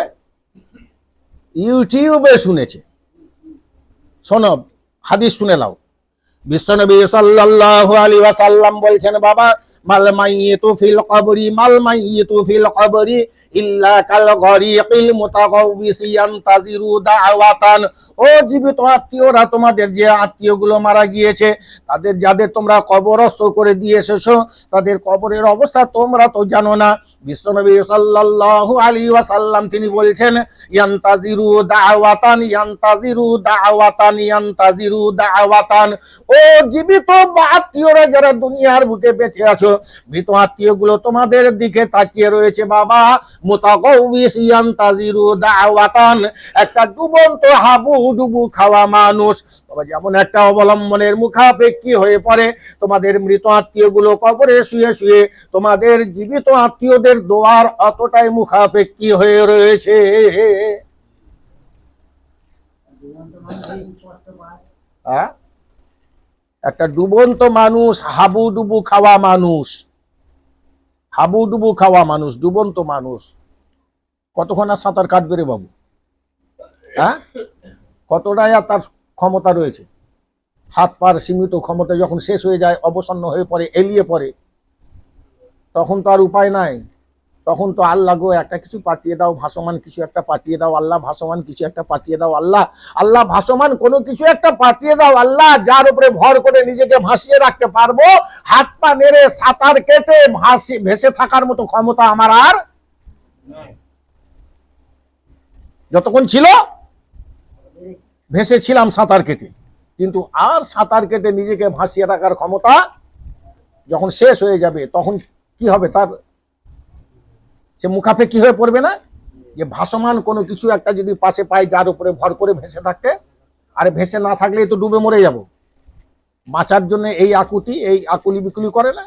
ইউটিউবে শুনেছে, শোনো হাদিস শুনে নাও। বিশ্বনবী সাল্লাল্লাহু আলাইহি ওয়াসাল্লাম বলছেন, বাবা মাল মাইয়িতু ফিল কবরি, মাল মাইয়িতু ফিল কবরি ইল্লা কাল গরিকিল মুতাগাউবিসি ইয়ানতাজিরু দাওয়াতান। ও জীবিত আত্মীয়রা, তোমাদের যে আত্মীয়গুলো মারা গিয়েছে, তাদের যাদের তোমরা কবরস্থ করে দিয়ে এসেছো, তাদের কবরের অবস্থা তোমরা তো জানো না। বিশ্বনবী সাল্লাল্লাহু আলাইহি ওয়াসাল্লাম তিনি বলছেন, ইয়ানতাজিরু দাওয়াতান, ইয়ানতাজিরু দাওয়াতান, ইয়ানতাজিরু দাওয়াতান। ও জীবিত আত্মীয়রা যারা দুনিয়ার বুকে বেঁচে আছো, মৃত আত্মীয়গুলো তোমাদের দিকে তাকিয়ে রয়েছে বাবা। মুতাগাউবিস ইয়ানতাজিরু দাওয়াতান, একটা ডুবন্ত হাবুডুবু খাওয়া মানুষ বাবা যেমন একটা অবলম্বনের মুখাপেক্ষী হয়ে পড়ে, তোমাদের মৃত আত্মীয়গুলো কবরে শুয়ে শুয়ে তোমাদের জীবিত আত্মীয়দের দোয়ার অতটাই মুখাপেক্ষী হয়ে রয়েছে। একটা ডুবন্ত মানুষ, হাবুডুবু খাওয়া মানুষ, হাবুডুবু খাওয়া মানুষ, ডুবন্ত মানুষ কতক্ষণ আর সাঁতার কাটবে রে বাবু? হ্যাঁ, কতটাই আর তার ক্ষমতা রয়েছে? হাত পার সীমিত ক্ষমতা যখন শেষ হয়ে যায়, অবসন্ন হয়ে পড়ে, এলিয়ে পড়ে, তখন তো আর উপায় নাই। তখন তো আল্লাহ গো একটা কিছু পাঠিয়ে দাও, ভাসমান কিছু একটা পাঠিয়ে দাও আল্লাহ, ভাসমান কিছু একটা পাঠিয়ে দাও আল্লাহ, আল্লাহ ভাসমান কোনো কিছু একটা পাঠিয়ে দাও আল্লাহ, যার উপরে ভর করে নিজেকে ভাসিয়ে রাখতে পারবো, হাত পা নেড়ে সাঁতার কেটে ভেসে থাকার মতো ক্ষমতা আমার আর যতক্ষণ ছিল ভেসে ছিলাম সাঁতার কেটে, কিন্তু আর সাঁতার কেটে নিজেকে ভাসিয়ে রাখার ক্ষমতা যখন শেষ হয়ে যাবে, তখন কি হবে? তার সে মুখাপেক্ষী হয়ে পড়বে না? যে ভাসমান কোনো কিছু একটা যদি পাশে পাই, যার উপরে ভর করে ভেসে থাকতে, আরে ভেসে না থাকলে তো ডুবে মরে যাব। বাঁচার জন্য এই আকুতি, এই আকুলি বিকুলি করে না?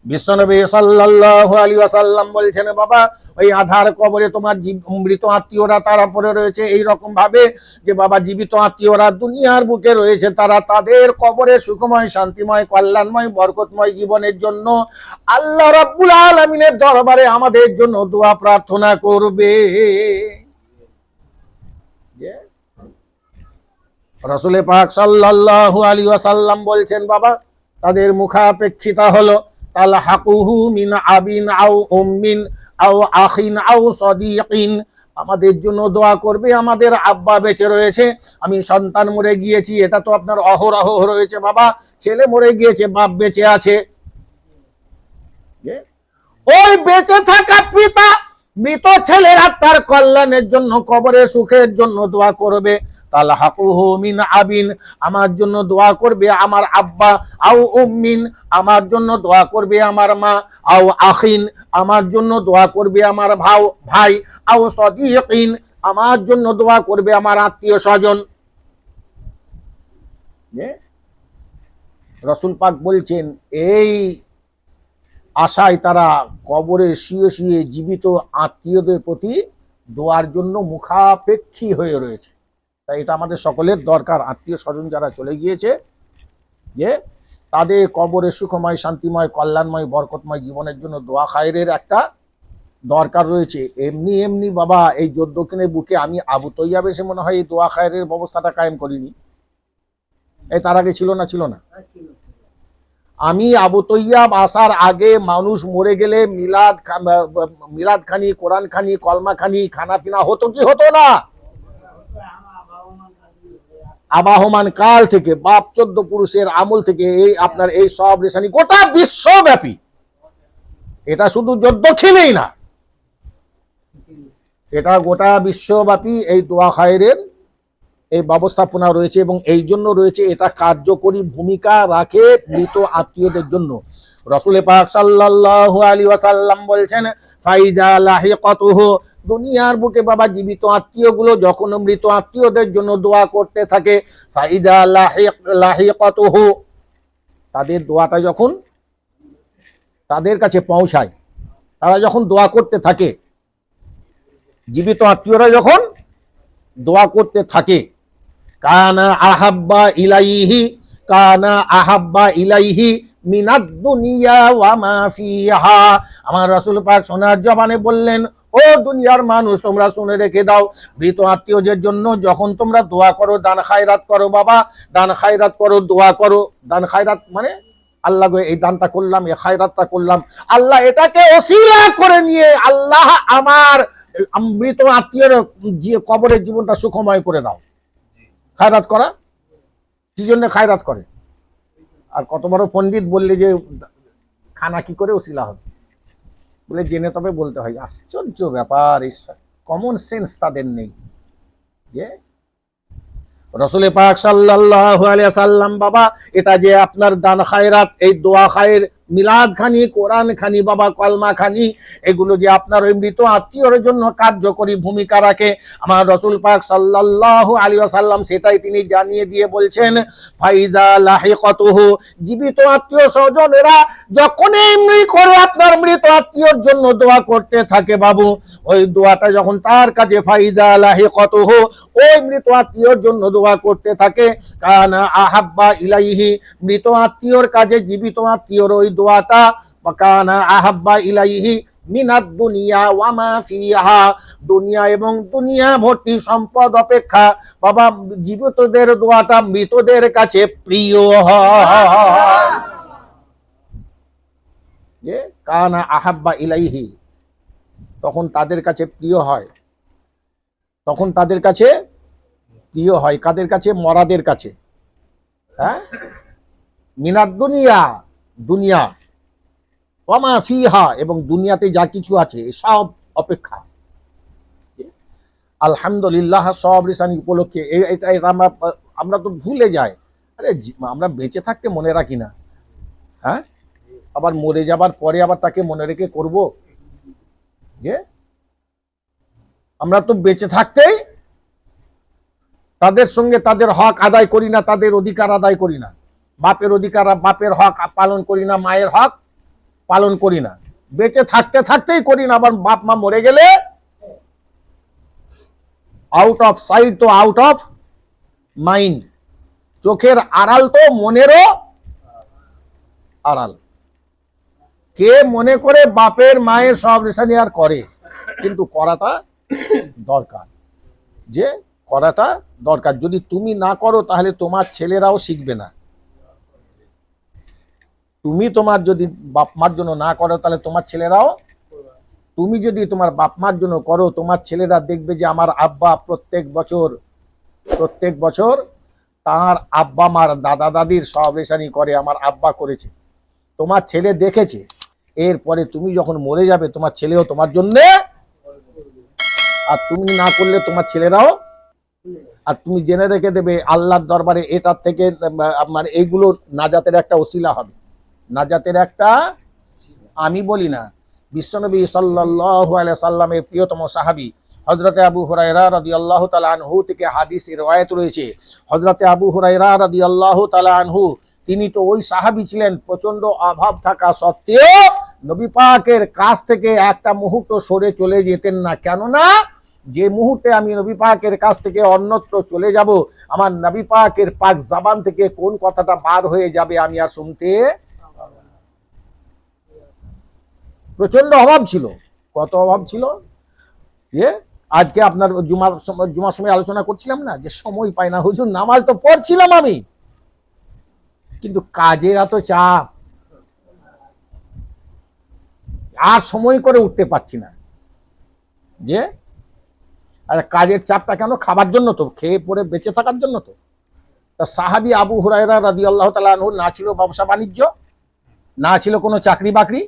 বিশ্বনবী সাল্লাল্লাহু আলাইহি ওয়াসাল্লাম বলছেন বাবা, ওই আধার কবরে তোমার মৃত আত্মীয়রা তারা পড়ে রয়েছে এই রকম ভাবে যে বাবা জীবিত আত্মীয়রা দুনিয়ার বুকে রয়েছে, তারা তাদের কবরে সুখময়, শান্তিময়, কল্যাণময়, বরকতময় জীবনের জন্য আল্লাহ রাব্বুল আলামিনের দরবারে আমাদের জন্য দোয়া প্রার্থনা করবে। রাসূল পাক সাল্লাল্লাহু আলাইহি ওয়াসাল্লাম বলছেন বাবা, তাদের মুখাপেক্ষিতা হলো তালহাকুহু মিন আবিন আও উম্মিন আও আখিন আও সাদিকিন। আমাদের জন্য দোয়া করবে, আমাদের আব্বা বেঁচে রয়েছে, আমি সন্তান মরে গিয়েছি, এটা তো আপনার অহরহ রয়েছে বাবা, ছেলে মরে গিয়েছে, বাপ বেঁচে আছে। ওই বেঁচে থাকা পিতা মৃত ছেলের আত্মার কল্যাণের জন্য, কবরের সুখের জন্য দোয়া করবে। তালহাকুহু মিন আবিন, আমার জন্য দোয়া করবে আমার আব্বা, আও উম্মিন, আমার জন্য দোয়া করবে আমার মা, আও আখিন, আমার জন্য দোয়া করবে আমার ভাই, আও সাদিকিন, আমার জন্য দোয়া করবে আমার আত্মীয় স্বজন। রাসূল পাক বলছেন এই আশায় তারা কবরে শুয়ে শুয়ে জীবিত আত্মীয়দের প্রতি দোয়ার জন্য মুখাপেক্ষী হয়ে রয়েছে। তাই এটা আমাদের সকলের দরকার, আত্মীয় স্বজন যারা চলে গিয়েছে, যে তাদের কবরে সুখময়, শান্তিময়, কল্যাণময়, বরকতময় জীবনের জন্য দোয়া খায়রের একটা দরকার রয়েছে। এমনি এমনি বাবা এই দক্ষিণের বুকে আমি আবু তৈয়াব এসে মনে হয় এই দোয়া খায়রের ব্যবস্থাটা কায়েম করিনি। এই তার আগে ছিল না? ছিল না। আমি আবু তৈয়াব আসার আগে মানুষ মরে গেলে মিলাদ খানি, কোরআন খানি, কলমা খানি, খানা পিনা হতো কি হতো না? আবাহমান কাল থেকে, বাপ 14 পুরুষের আমল থেকে এই আপনার এই সব রেশানি গোটা বিশ্বব্যাপী, এটা শুধু দক্ষিণেই না, এটা গোটা বিশ্বব্যাপী এই দোয়া খায়রের এই ব্যবস্থাপনা রয়েছে, এবং এই জন্য রয়েছে এটা কার্যকরী ভূমিকা রাখে মৃত আত্মীয়দের জন্য। রাসূল পাক সাল্লাল্লাহু আলাইহি ওয়াসাল্লাম বলছেন, ফাইজা লাহিকাতুহু, দুনিয়ার বুকে বাবা জীবিত আত্মীয়গুলো যখন মৃত আত্মীয়দের জন্য দোয়া করতে থাকে, ফাইজা লাহিকাতুহু, তাদের দোয়াটা যখন তাদের কাছে পৌঁছায়, তারা যখন দোয়া করতে থাকে, জীবিত আত্মীয়রা যখন দোয়া করতে থাকে, কানা আহাব্বা ইলাইহি, কানা আহাব্বা ইলাইহি মিনাদ দুনিয়া ওয়া মা ফিহা। আমার রাসূল পাক সোনার জবানে বললেন, ও দুনিয়ার মানুষ তোমরা শুনে রেখে দাও, মৃত আত্মীয়দের জন্য যখন তোমরা দোয়া করো, দান খায়রাত করো বাবা, দান খায়রাত করো, দোয়া করো। দান খায়রাত মানে আল্লাহ গো এই দানটা করলাম, এই খায়রাতটা করলাম, আল্লাহ এটাকে ওসিলা করে নিয়ে আল্লাহ আমার মৃত আত্মীয়ের যে কবরের জীবনটা সুখময় করে দাও। খায়রাত করা কি জন্য খায়রাত করে? আর কত বড় পণ্ডিত বললে যে খানা কি করে ওসিলা হবে, বলে জেনে তবে বলতে হয়। আশ্চর্য ব্যাপার, এই কমন সেন্স তাদের নেই। যে রসুল পাক সাল্লাল্লাহু আলাইহি সাল্লাম বাবা, এটা যে আপনার দান খায়রাত, এই দোয়া খায়ের, মিলাদ খানি, কোরআন খানি বাবা, কলমা খানি, এগুলো যে আপনার ওই মৃত আত্মীয়র জন্য কার্যকরী ভূমিকা রাখে, আমার রসুল পাক সাল্লাল্লাহু আলাইহি ওয়াসাল্লাম সেটাই তিনি জানিয়ে দিয়ে বলছেন, ফাইজা লাহিকাতুহু, জীবিত আত্মীয় স্বজনেরা যখন এমনি করে আপনার মৃত আত্মীয়র জন্য দোয়া করতে থাকে বাবু, ওই দোয়াটা যখন তার কাছে ফাইজা লাহিকাতুহু, ওই মৃত আত্মীয়র জন্য দোয়া করতে থাকে, কানা আহাব্বা ইলাইহি, মৃত আত্মীয়র কাছে জীবিত আত্মীয়র ওই দোয়াটা, কানা আহাব্বা ইলাইহি মিনাদ দুনিয়া ওয়া মা ফিহা, দুনিয়া এবং দুনিয়া ভর্তি সম্পদ অপেক্ষা বাবা জীবিতদের দোয়াটা মৃতদের কাছে প্রিয় হয়। যে কানা আহাব্বা ইলাইহি, তখন তাদের কাছে প্রিয় হয়, তখন তাদের কাছে প্রিয় হয়। কাদের কাছে? মরাদের কাছে। হ্যাঁ, মিনাদ দুনিয়া, দুনিয়া, ওয়া মা ফিহা, এবং দুনিয়াতে যা কিছু আছে সব অপেক্ষা। আলহামদুলিল্লাহ, সব রিসানি উপলক্ষে এটা আমরা তো ভুলে যাই। আরে আমরা বেঁচে থাকতে মনে রাখি না, হ্যাঁ, আবার মরে যাবার পরে আবার তাকে মনে রেখে করব? যে আমরা তো বেঁচে থাকতেই তাদের সঙ্গে তাদের হক আদায় করি না, তাদের অধিকার আদায় করি না, বাপের অধিকার, বাপের হক পালন করি না, মায়ের হক পালন করি না, বেঁচে থাকতে থাকতেই করি না। আবার বাপ মা মরে গেলে আউট অফ সাইট তো আউট অফ মাইন্ড, চোখের আড়াল তো মনেরও আড়াল। কে মনে করে বাপের মায়ের সব রেশানি আর করে? কিন্তু করাটা দরকার, যে করাটা দরকার। যদি তুমি না করো তাহলে তোমার ছেলেরাও শিখবে না। তুমি তোমার যদি বাপ মার জন্য না করো তাহলে তোমার ছেলেরাও, তুমি যদি তোমার বাপ মার জন্য করো, তোমার ছেলেরা দেখবে যে আমার আব্বা প্রত্যেক বছর তার আব্বা মার দাদা দাদির সব রেশানি করে, আমার আব্বা করেছে, তোমার ছেলে দেখেছে। এরপরে তুমি যখন মরে যাবে তোমার ছেলেও তোমার জন্য, আর তুমি না করলে তোমার ছেলেরাও। আর তুমি জেনে রেখে দেবে আল্লাহর দরবারে এটার থেকে মানে এইগুলো নাজাতের একটা ওসিলা হবে, নাজাতের একটা, আমি বলি না, বিশ্বনবী সাল্লাল্লাহু আলাইহি সাল্লামের প্রিয়তম সাহাবী হযরতে আবু হুরায়রা রাদিয়াল্লাহু তাআলা আনহু থেকে হাদিসের রওয়ায়াত রয়েছে। হযরতে আবু হুরায়রা রাদিয়াল্লাহু তাআলা আনহু, তিনি তো ওই সাহাবী ছিলেন, প্রচন্ড অভাব থাকা সত্ত্বেও নবী পাকের কাছ থেকে একটা মুহূর্ত সরে চলে যেতেন না। কেননা যে মুহূর্তে আমি নবী পাকের কাছ থেকে অন্যত্র চলে যাব, আমার নবী পাকের পাক জবান থেকে কোন কথাটা বার হয়ে যাবে আমি আর শুনতে। প্রচন্ড অভাব ছিল। কত অভাব ছিল যে আজকে আপনার জুমার সময় আলোচনা করছিলাম না, যে সময় পাই না হুজুর, নামাজ তো পড়ছিলাম আমি, কিন্তু কাজের এত চাপ, আর সময় করে উঠতে পারছি না। যে কাজের চাপটা কেন? খাবার জন্য তো, খেয়ে পরে বেঁচে থাকার জন্য তো। তা সাহাবী আবু হুরায়রা রাদিয়াল্লাহু তাআলা আনহু না ছিল ব্যবসা বাণিজ্য, না ছিল কোনো চাকরি বাকরি,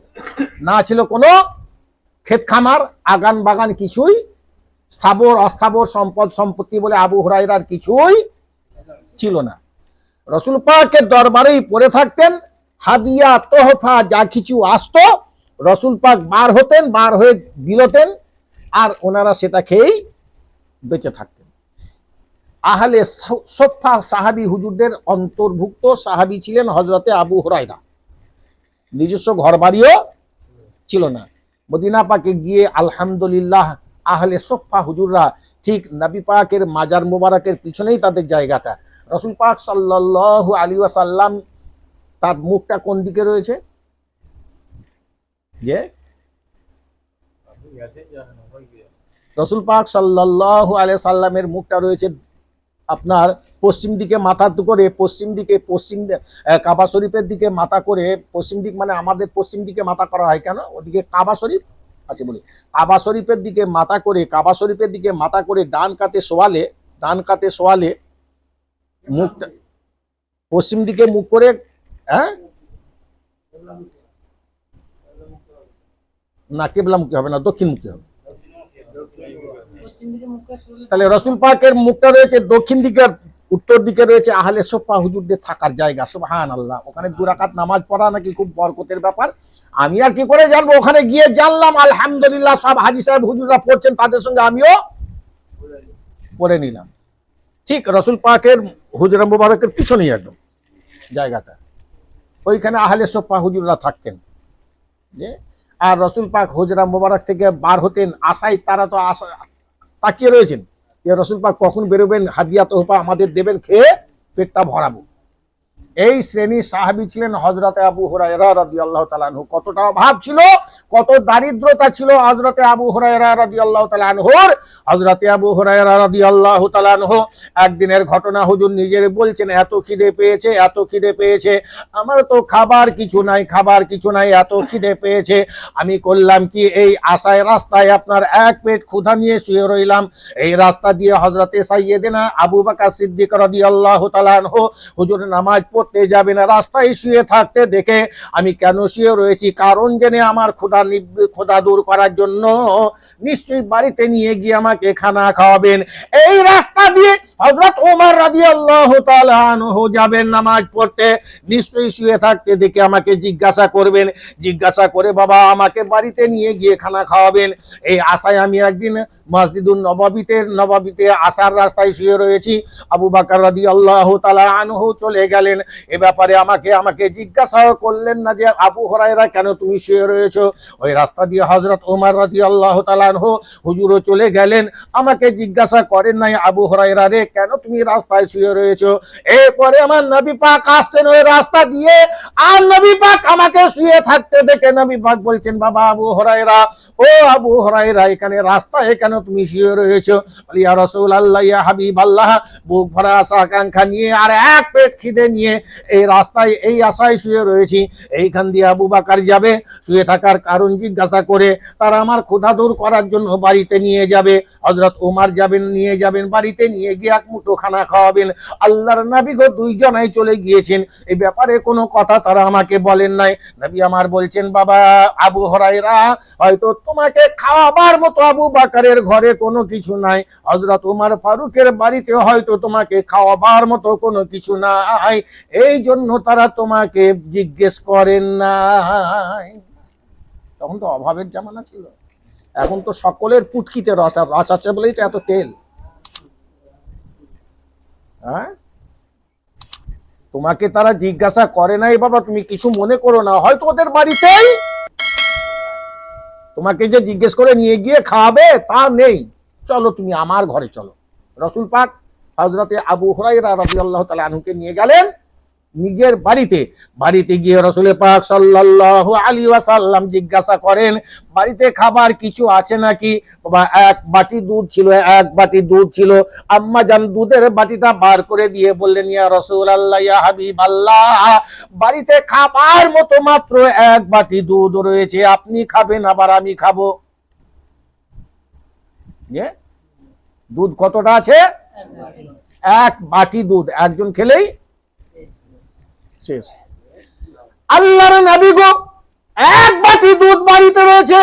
না ছিল কোনো ক্ষেত খামার, আগান বাগান, কিছুই, স্থাবর অস্থাবর সম্পদ সম্পত্তি বলে আবু হুরায়রার কিছুই ছিল না। রসুল পাকের দরবারেই পড়ে থাকতেন, হাদিয়া তোহফা যা কিছু আসতো রসুল পাক বার হতেন, বার হয়ে বিলতেন, আর ওনারা সেটা খেয়েই বেঁচে থাকতেন। আহলে সোফা সাহাবী হুজুরদের অন্তর্ভুক্ত সাহাবী ছিলেন হযরতে আবু হুরায়রা। নিজস্ব ঘর বাড়িও ছিল না। মদিনা পাকে গিয়ে আলহামদুলিল্লাহ আহলে সোফা হুজুররা ঠিক নবী পাকের মাজার মোবারকের পিছনেই তাদের জায়গাটা। রসুল পাক সাল্লাল্লাহু আলাইহি ওয়াসাল্লাম, তার মুখটা কোন দিকে রয়েছে? যে রসুল পাক সাল্লাল্লাহু আলাইহি সাল্লামের মুখটা রয়েছে আপনার পশ্চিম দিকে মাথা করে পশ্চিম দিকে কাবা শরীফের দিকে মাথা করে, পশ্চিম দিক মানে আমাদের পশ্চিম দিকে মাথা করা হয় কেন, ওদিকে কাবা শরীফ আছে বলি, কাবা শরীফের দিকে মাথা করে, কাবা শরীফের দিকে মাথা করে ডান কাতে শোয়ালে মুখটা পশ্চিম দিকে মুখ করে, হ্যাঁ না কেবলামুখী হবে না, দক্ষিণমুখী হবে। তাহলে রসুল পাকের মুখটা রয়েছে দক্ষিণ দিকের, উত্তর দিকে রয়েছে আহলে সোফা হুজুরদের থাকার জায়গা। সুবহানাল্লাহ। ওখানে 2 রাকাত নামাজ পড়া নাকি খুব বরকতের ব্যাপার। আমি আর কি করে জানবো, ওখানে গিয়ে জানলাম আলহামদুলিল্লাহ সব হাজী সাহেব হুজুররা পড়ছেন, তাদের সঙ্গে আমিও পড়ে নিলাম। ঠিক রসুল পাকের হুজরা মুবারকের পিছনেই একদম জায়গাটা, ওইখানে আহলে সোফা হুজুররা থাকতেন। যে আর রসুল পাক হুজরা মুবারক থেকে বার হতেন, আশায় তারা তো আশা তাকিয়ে রয়েছেন যে রসুল পাক কখন বেরোবেন, হাদিয়া তোহফা আমাদের দেবেন, খেয়ে পেটটা ভরাবো। এই শ্রেণীর সাহাবী ছিলেন হযরতে আবু হুরায়রা রাদিয়াল্লাহু তাআলা আনহু। কতটা অভাব ছিল, কত দারিদ্রতা ছিল হযরতে আবু হুরায়রা রাদিয়াল্লাহু তাআলা আনহুর। হযরতে আবু হুরায়রা রাদিয়াল্লাহু তাআলা আনহু একদিনের ঘটনা হুজুর নিজের বলছেন, এত খিদে পেয়েছে, আমার তো খাবার কিছু নাই, এত খিদে পেয়েছে। আমি করলাম কি, এই আশায় রাস্তায় আপনার এক পেট ক্ষুধা নিয়ে শুয়ে রইলাম। এই রাস্তা দিয়ে হযরতে সাইয়্যিদিনা আবু বকর সিদ্দিক রাদিয়াল্লাহু তাআলা আনহু হুজুর নামাজ পড়তে যাবেন, রাস্তায় শুয়ে থাকতে দেখে আমি কেন শুয়ে রয়েছি, কারণ জেনে আমার ক্ষুধা দূর করার জন্য নিশ্চয়ই বাড়িতে নিয়ে গিয়ে আমাকে খানা খাওয়াবেন। এই রাস্তা দিয়ে হযরত ওমর রাদিয়াল্লাহু তাআলা আনহু যাবেন নামাজ পড়তে, নিশ্চয়ই শুয়ে থাকতে দেখে আমাকে জিজ্ঞাসা করে বাবা আমাকে বাড়িতে নিয়ে গিয়ে খানা খাওয়াবেন। এই আশায় আমি একদিন মসজিদুন নববীতে আসার রাস্তায় শুয়ে রয়েছি। আবু বকর রাদিয়াল্লাহু তাআলা আনহু চলে গেলেন। এ ব্যাপারে আমাকে জিজ্ঞাসা করলেন না যে আবু হুরায়রা কেন তুমি শুয়ে রয়েছো। ওই রাস্তা দিয়ে হযরত ওমর রাদিয়াল্লাহু তাআলা আনহু হুজুরও চলে গেলেন, আমাকে জিজ্ঞাসা করেন নাই আবু হুরায়রা রে কেন তুমি রাস্তায় শুয়ে রয়েছো। এরপরে আমার নবী পাক আসছেন ওই রাস্তা দিয়ে, আর নবী পাক আমাকে শুয়ে থাকতে দেখে নবী পাক বলছেন, বাবা আবু হুরায়রা এখানে রাস্তায় কেন তুমি শুয়ে রয়েছো। বলি ইয়া রাসূলুল্লাহ, ইয়া হাবিবাল্লাহ, বুক ভরা আশা আকাঙ্ক্ষা নিয়ে আর এক পেট খিদে নিয়ে এই রাস্তায় এই আশায় শুয়ে রয়েছি। এইখান দিয়ে আবু বকর যাবে, শুয়ে থাকার কারণ জিজ্ঞাসা করে তারা আমার ক্ষুধা দূর করার জন্য বাড়িতে নিয়ে যাবে। হযরত ওমর নিয়ে যাবেন বাড়িতে, নিয়ে গিয়ে এক মুঠো খানা খাওয়াবেন। আল্লাহর নবী গো দুইজনাই চলে গিয়েছেন, এই ব্যাপারে কোনো কথা তারা আমাকে বলেন নাই। নবী আমার বলছেন, বাবা আবু হুরায়রা, হয়তো তোমাকে খাওয়াবার মতো আবু বকরের ঘরে কোনো কিছু নাই, হযরত ওমর ফারুকের বাড়িতে হয়তো তোমাকে খাওয়াবার মতো কোনো কিছু নাই, এই জন্য তারা তোমাকে জিজ্ঞেস করেন নাই। তখন তো অভাবের জামানা ছিল, এখন তো সকলের পুটকিতে রস আছে বলেই তো এত তেল। হ্যাঁ, তোমাকে তারা জিজ্ঞাসা করে নাই বাবা তুমি কিছু মনে করো না, হয়তো ওদের বাড়িতেই তোমাকে যে জিজ্ঞেস করে নিয়ে গিয়ে খাওয়াবে তা নেই, চলো তুমি আমার ঘরে চলো। রসুল পাক হযরতে আবু হুরায়রা রাদিয়াল্লাহু তাআলা আনহুকে নিয়ে গেলেন নিজের বাড়িতে গিয়ে রসুল পাক সাল্লাল্লাহু আলাইহি ওয়াসাল্লাম জিজ্ঞাসা করেন, বাড়িতে খাবার কিছু আছে নাকি। বাবা এক বাটি দুধ ছিল। আম্মা জান দুধের বাটিটা বার করে দিয়ে বললেন, ইয়া রাসূলুল্লাহ, ইয়া হাবিবাল্লাহ, বাড়িতে খাবার মতো মাত্র এক বাটি দুধ রয়েছে, আপনি খাবেন আবার আমি খাবো। দুধ কতটা আছে? এক বাটি দুধ, একজন খেলেই শেষ। আল্লাহর নবী গো এক বাটি দুধ বাড়িতে রয়েছে,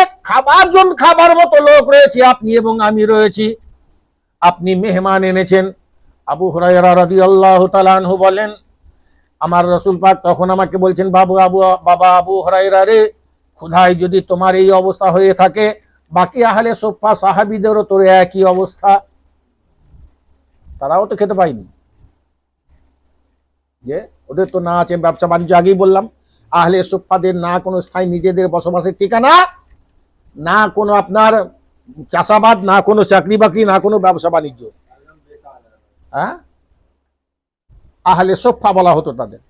খাবার মতো লোক রয়েছে, আপনি এবং আমি রয়েছি, আপনি মেহমান এনেছেন। আবু হুরায়রা রাদিয়াল্লাহু তাআলা আনহু বলেন, আমার রাসূল পাক তখন আমাকে বলছেন, বাবা আবু হুরায়রা রে, ক্ষুধায় যদি তোমার এই অবস্থা হয়ে থাকে, বাকি আহলে সোফা সাহাবীদেরও তো একই অবস্থা, তারাও তো খেতে পায়নি। যে ওদের তো না আছে ব্যবসা বাণিজ্য, আগেই বললাম আহলে সুফফাদের না কোনো স্থায়ী নিজেদের বসবাসের ঠিকানা, না কোনো আপনার চাষাবাদ, না কোনো চাকরি বাকরি, না কোনো ব্যবসা বাণিজ্য। হ্যাঁ, আহলে সুফফা বলা হতো তাদের।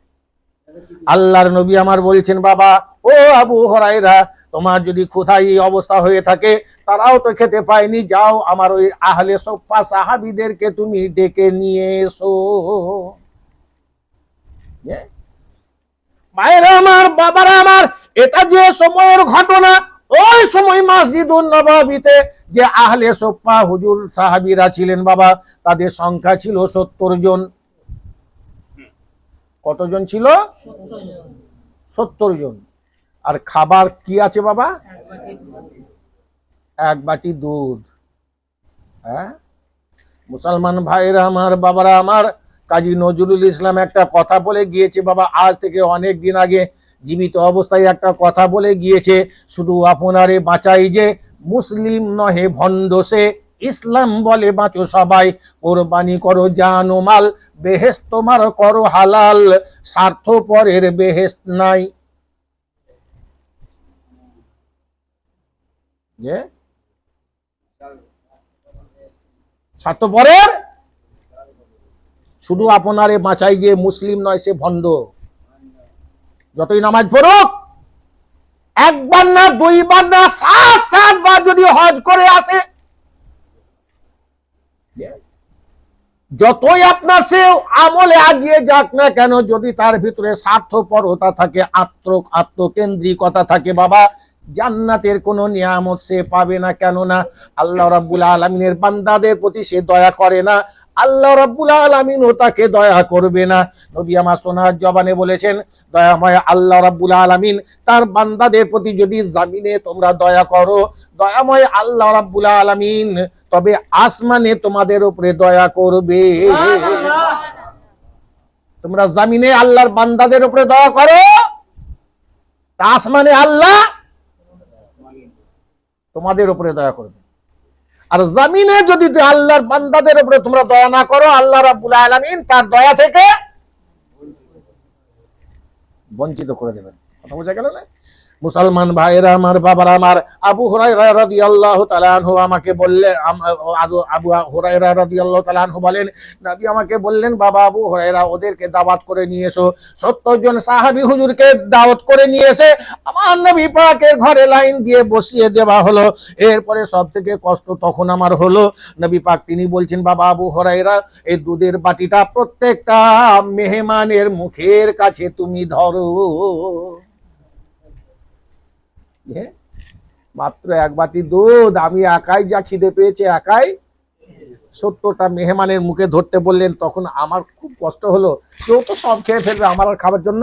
আল্লাহর নবী আমার বলছেন, বাবা ও আবু হুরায়রা, তোমার যদি ক্ষুধায় এই অবস্থা হয়ে থাকে, তারাও তো খেতে পায়নি, যাও আমার ওই আহলে সুফফা সাহাবীদেরকে তুমি ডেকে নিয়ে এসো। ভাইরা আমার, বাবারা আমার, এটা যে সময়ের ঘটনা, ওই সময় মসজিদুন নববীতে যে আহলে সুফফা হুজুর সাহাবীরা ছিলেন বাবা, তাদের সংখ্যা ছিল 70 জন। কতজন ছিল? 70 জন। আর খাবার কি আছে বাবা? এক বাটি দুধ। হ্যাঁ, মুসলমান ভাইরা আমার, বাবারা আমার, কাজী নজরুল ইসলাম একটা কথা বলে গিয়েছে বাবা, আজ থেকে অনেক দিন আগে জীবিত অবস্থায় একটা কথা বলে গিয়েছে, শুধু আপনারে বাঁচাই যে মুসলিম নহে ভণ্ড সে, ইসলাম বলে বাঁচো সবাই, কোরবানি করো জান ও মাল, বেহেশত তোমার করো হালাল, স্বার্থপরের বেহেশত নাই। যে স্বার্থপরের, শুধু আপনারে বাঁচাই যে মুসলিম নয় সে ভণ্ড। যতই নামাজ পড়ুক, একবার না দুইবার না 7 বার যদি হজ করে আসে, যতই আপনার সে আমলে আগিয়ে যাক না কেন, যদি তার ভিতরে স্বার্থপরতা থাকে, আত্মকেন্দ্রিকতা থাকে বাবা, জান্নাতের কোনো নিয়ামত সে পাবে না। কেননা আল্লাহ রাব্বুল আলামিনের বান্দাদের প্রতি সে দয়া করে না, আল্লাহ রাব্বুল আলামিনও তাকে দয়া করবে না। নবী আমার সোনার জবানে বলেছেন, দয়াময় আল্লাহ রাব্বুল আলামিন তার বান্দাদের প্রতি যদি জমিনে তোমরা দয়া করো, দয়াময় আল্লাহ রাব্বুল আলামিন তবে আসমানে তোমাদের উপরে দয়া করবে। তোমরা জমিনে আল্লাহর বান্দাদের উপরে দয়া করো, আসমানে আল্লাহ তোমাদের উপরে দয়া করবে। আর জমিনে যদি আল্লাহর বান্দাদের উপরে তোমরা দয়া না করো, আল্লাহ রাব্বুল আলামিন তার দয়া থেকে বঞ্চিত করে দেবেন। কথা বোঝা গেল না? মুসলমান ভাইরা আমার, বাবারা আমার, আবু হুরায়রা রাদিয়াল্লাহু তাআলা আনহু আমাকে বললেন, আবু হুরায়রা রাদিয়াল্লাহু তাআলা আনহু বলেন, নবী আমাকে বললেন, বাবা আবু হুরায়রা, ওদেরকে দাওয়াত করে নিয়ে এসো। 70 জন সাহাবী হুজুরকে দাওয়াত করে নিয়ে এসে আমার নবী পাকের ঘরে লাইন দিয়ে বসিয়ে দেওয়া হলো। এরপরে সব থেকে কষ্ট তখন আমার হলো, নবী পাক তিনি বলছেন, বাবা আবু হুরায়রা, এই দুধের বাটিটা প্রত্যেকটা মেহমানের মুখের কাছে তুমি ধরো। মাত্র এক বাটি দুধ, আমি একাই যা খিদে পেয়েছে, একাই 70টা মেহমানের মুখে ধরতে বললেন। তখন আমার খুব কষ্ট হলো, কেউ তো সব খেয়ে ফেলবে, আমার আর খাবার জন্য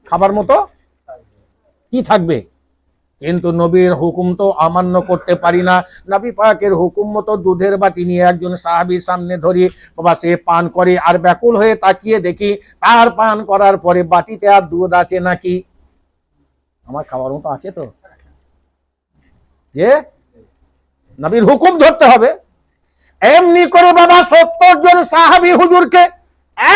খাবার মতো কি থাকবে। কিন্তু নবীর হুকুম তো অমান্য করতে পারি না। নবী পাকের হুকুম মতো দুধের বাটি নিয়ে একজন সাহাবীর সামনে ধরি, বাবা সে পান করে, আর ব্যাকুল হয়ে তাকিয়ে দেখি তার পান করার পরে বাটিতে আর দুধ আছে নাকি, আমার খাবার মতো আছে তো, যে নবীর হুকুম ধরতে হবে। এমনি করে বাবা 70 জন সাহাবী হুজুরকে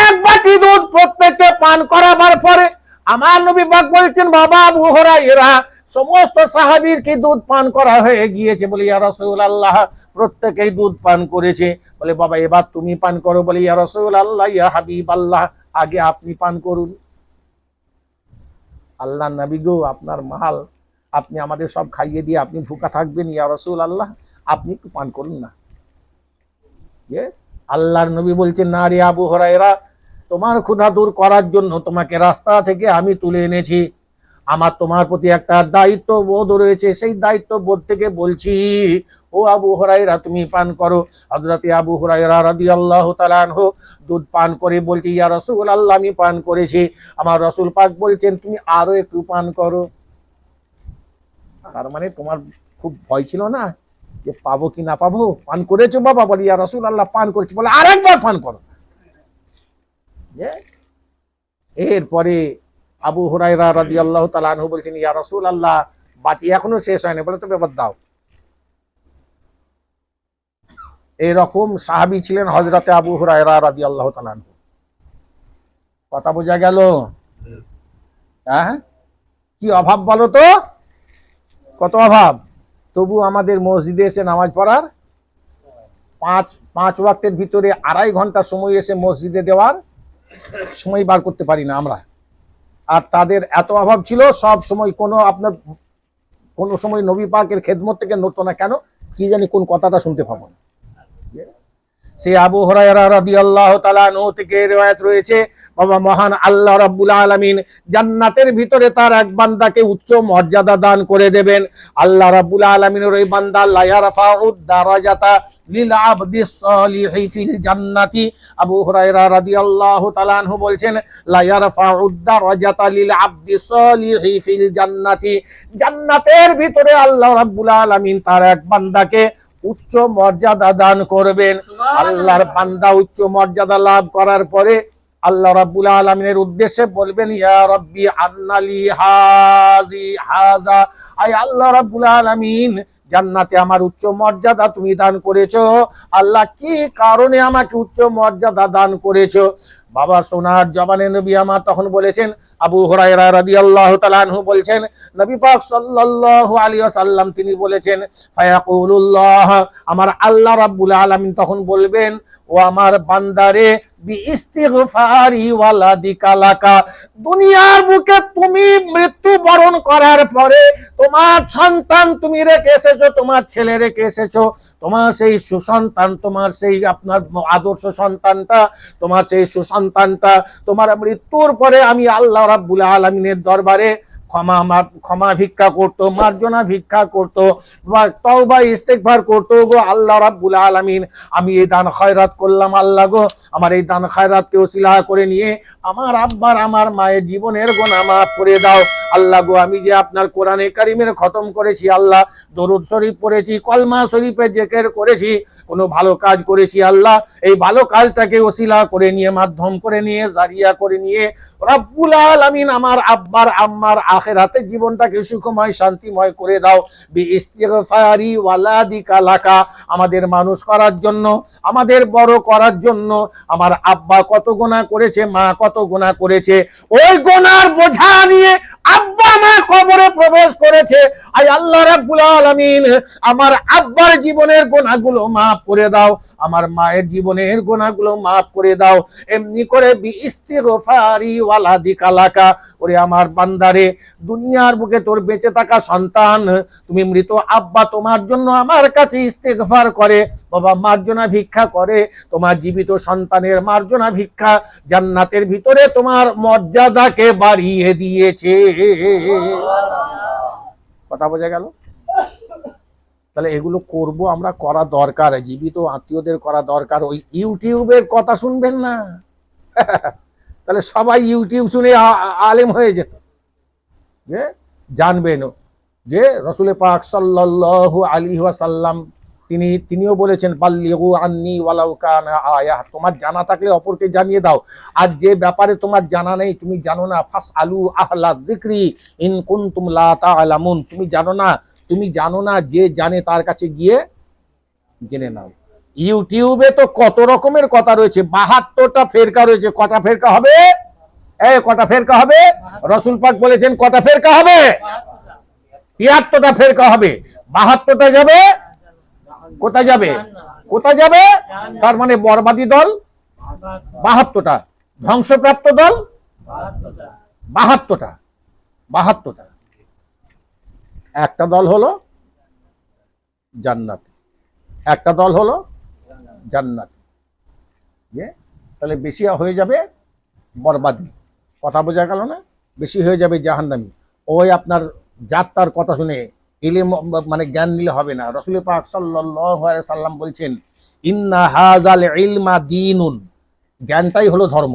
এক বাটি দুধ প্রত্যেককে পান করাবার পরে আমার নবী পাক বলছেন, বাবা আবু হুরায়রা, সমস্ত সাহাবীর কি দুধ পান করা হয়ে গিয়েছে? বলে, ইয়া রাসূলুল্লাহ, প্রত্যেকেই দুধ পান করেছে। বলে, বাবা এবার তুমি পান করো। বলে, ইয়া রাসূলুল্লাহ, ইয়া হাবিবাল্লাহ, আগে আপনি পান করুন। আল্লাহ নবী গো, আপনার মাল, আপনি আমাদের সব খাইয়ে দিয়ে আপনি ভুকা থাকবেন, ইয়া রাসূলুল্লাহ, আপনি একটু পান করুন না। যে আল্লাহর নবী বলছেন, না রে আবু হুরায়রা, তোমার ক্ষুধা দূর করার জন্য তোমাকে রাস্তা থেকে আমি তুলে এনেছি, আমার তোমার প্রতি একটা দায়িত্ব বোধ রয়েছে, সেই দায়িত্ব বোধ থেকে বলছি, ও আবু হুরায়রা তুমি পান করো। হযরতে আবু হুরায়রা রাদিয়াল্লাহু তাআলা আনহু দুধ পান করে বলছি, ইয়া রাসূলুল্লাহ, আমি পান করেছি। আমার রাসূল পাক বলছেন, তুমি আরো একটু পান করো। তার মানে তোমার খুব ভয় ছিল না যে পাবো কি না পাবো, পান করেছো বাবা? বলি, ইয়া রাসূলুল্লাহ, পান করেছি। বলে, আরেকবার পান করো। এরপরে আবু হুরায়রা রাদিয়াল্লাহু তাআলা আনহু বলছেন, ইয়া রাসূলুল্লাহ, বাটি এখনো শেষ হয়নি। বলে, তো এবার দাও। এরকম সাহাবী ছিলেন হযরতে আবু হুরায়রা রাদিয়াল্লাহু তাআলা আনহু। কথা বোঝা গেল? হ্যাঁ, কি অভাব বলো তো, কত অভাব। তবু আমাদের মসজিদে এসে নামাজ পড়ার, পাঁচ ওয়াক্তের ভিতরে 2.5 ঘন্টা সময় এসে মসজিদে দেওয়ার সময় বার করতে পারি না আমরা। আর তাদের এত অভাব ছিল, সব সময় কোনো আপনার কোন সময় নবী পাকের খেদমত থেকে নড়তো না, কেন? কি জানি কোন কথাটা শুনতে পাবো না। সে আবু হুরায়রা রাদিয়াল্লাহু তাআলা আনহু থেকে riwayat রয়েছে, বাবা মহান আল্লাহ রাব্বুল আলামিন জান্নাতের ভিতরে তার এক বান্দাকে উচ্চ মর্যাদা দান করে দেবেন। আল্লাহ রাব্বুল আলামিনের ওই বান্দা লা ইয়ারফাউদ দারাজাতা লিল আবদিস সালিহি ফিল জান্নাতি। আবু হুরায়রা রাদিয়াল্লাহু তাআলা আনহু বলছেন, লা ইয়ারফাউদ দারাজাতা লিল আবদিস সালিহি ফিল জান্নাতি। জান্নাতের ভিতরে আল্লাহ রাব্বুল আলামিন তার এক বান্দাকে উচ্চ মর্যাদা দান করবেন। আল্লাহর বান্দা উচ্চ মর্যাদা লাভ করার পরে আল্লাহ রাব্বুল আলামিনের উদ্দেশ্যে বলবেন, ইয়া রাব্বি আন্নালি হাযা, আয় আল্লাহ রাব্বুল আলামিন, জান্নাতে আমার উচ্চ মর্যাদা তুমি দান করেছো। আল্লাহ কি কারণে আমাকে উচ্চ মর্যাদা দান করেছো? বাবা সোনার জবানে নবী আমার তখন বলেছেন, আবু হুরায়রা রাদিয়াল্লাহু তাআলা আনহু বলছেন, নবী পাক সাল্লাল্লাহু আলাইহি ওয়াসাল্লাম তিনি বলেছেন, ফায়াকুলুল্লাহ, আমার আল্লাহ রাব্বুল আলামিন তখন বলবেন, ও আমার বান্দারে, বিইস্তিগফারি ওয়ালাদিকা লাকা, দুনিয়ার বুকে তুমি মৃত্যুবরণ করার পরে তোমার সন্তান তুমি রেখে এসেছো, তোমার ছেলে রেখে এসেছো, তোমার সেই সুসন্তান, তোমার সেই আপনার আদর্শ সন্তানটা, তোমার সেই সুসন্তানটা তোমার মৃত্যুর পরে আমি আল্লাহ রাব্বুল আলামিনের দরবারে ক্ষমা ভিক্ষা করতো, মার্জনা ভিক্ষা করতো, বা তওবা ইস্তেগফার করতো, গো আল্লাহ রাব্বুল আলামিন, আমি এই দান খয়রাত করলাম, আল্লাহ গো আমার এই দান খয়রাতকে ওসিলা করে নিয়ে আমার আব্বার আমার মায়ের জীবনের গুনাহ মাফ করে দাও। আল্লাহ গো, আমি যে আপনার কোরআনে কারিমের খতম করেছি, আল্লাহ দরুদ শরীফ পড়েছি, কলমা শরীফে জিকির করেছি, কোনো ভালো কাজ করেছি, আল্লাহ এই ভালো কাজটাকে ওসিলা করে নিয়ে, মাধ্যম করে নিয়ে, জারিয়া করে নিয়ে রব্বুল আলামিন আমার আব্বার আম্মার আখিরাতের জীবনটাকে সুখময় শান্তিময় করে দাও। বিইস্তিগফারি ওয়ালাদিকা লাকা, আমাদের মানুষ করার জন্য, আমাদের বড় করার জন্য আমার আব্বা কত গুনাহ করেছে, মা কত গুনাহ করেছে, ওই গুনার বোঝা নিয়ে আব্বা মা কবরে প্রবেশ করেছে। আয় আল্লাহ রাব্বুল আলামিন, আমার আব্বার জীবনের গুনাহগুলো মাফ করে দাও, আমার মায়ের জীবনের গুনাহগুলো মাফ করে দাও। এমনি করে বিইস্তিগফারি ওয়ালাদিকা লাকা, ওরে আমার বান্দারে, দুনিয়ার বুকে তোর বেঁচে থাকা সন্তান, তুমি মৃত আব্বা তোমার জন্য আমার কাছে ইস্তেগফার করে, বাবা মার্জনা ভিক্ষা করে, তোমার জীবিত সন্তানের মার্জনা ভিক্ষা জান্নাতের ভিতরে তোমার মর্যাদাকে বাড়িয়ে দিয়েছে। কথা বোঝা গেল? তাহলে এগুলো করব আমরা, করা দরকার, জীবিত আত্মীয়দের করা দরকার। ওই ইউটিউবের কথা শুনবেন না, তাহলে সবাই ইউটিউব শুনে আলেম হয়ে যেত। যে জানবেন যে রাসূল পাক সাল্লাল্লাহু আলাইহি ওয়াসাল্লাম তিনিও বলেছেন, বাল্লিগু আন্নী ওয়ালাউ কানা আয়াহ, তোমার জানা থাকলে অপরকে জানিয়ে দাও। আর যে ব্যাপারে তোমার জানা নেই, তুমি জানো না, ফাসআলু আহলা যিকরি ইন কুনতুম লা তা'লামুন, তুমি জানো না, যে জানে তার কাছে গিয়ে জেনে নাও। ইউটিউবে তো কত রকমের কথা রয়েছে, ৭২টা ফেরকা রয়েছে। কটা ফেরকা হবে? কটা ফেরকা হবে? রাসূল পাক বলেছেন কটা ফেরকা হবে? ৭৩টা ফেরকা হবে। ৭২টা যাবে কোথায় যাবে? কোথায় যাবে? তার মানে বরবাদী দল ৭২টা, ধ্বংসপ্রাপ্ত দল ৭২টা। একটা দল হলো জান্নাতি, একটা দল হলো জান্নাতি। তাহলে বেশি হয়ে যাবে বরবাদী। কথা বোঝা গেল না? বেশি হয়ে যাবে জাহান্নামী। ওই আপনার যাত্রার কথা শুনে ইলম মানে জ্ঞান নিলে হবে না। রাসূল পাক সাল্লাল্লাহু আলাইহি সাল্লাম বলছেন, ইন্না হাযাল ইলমা দীনুন, জ্ঞানটাই হলো ধর্ম।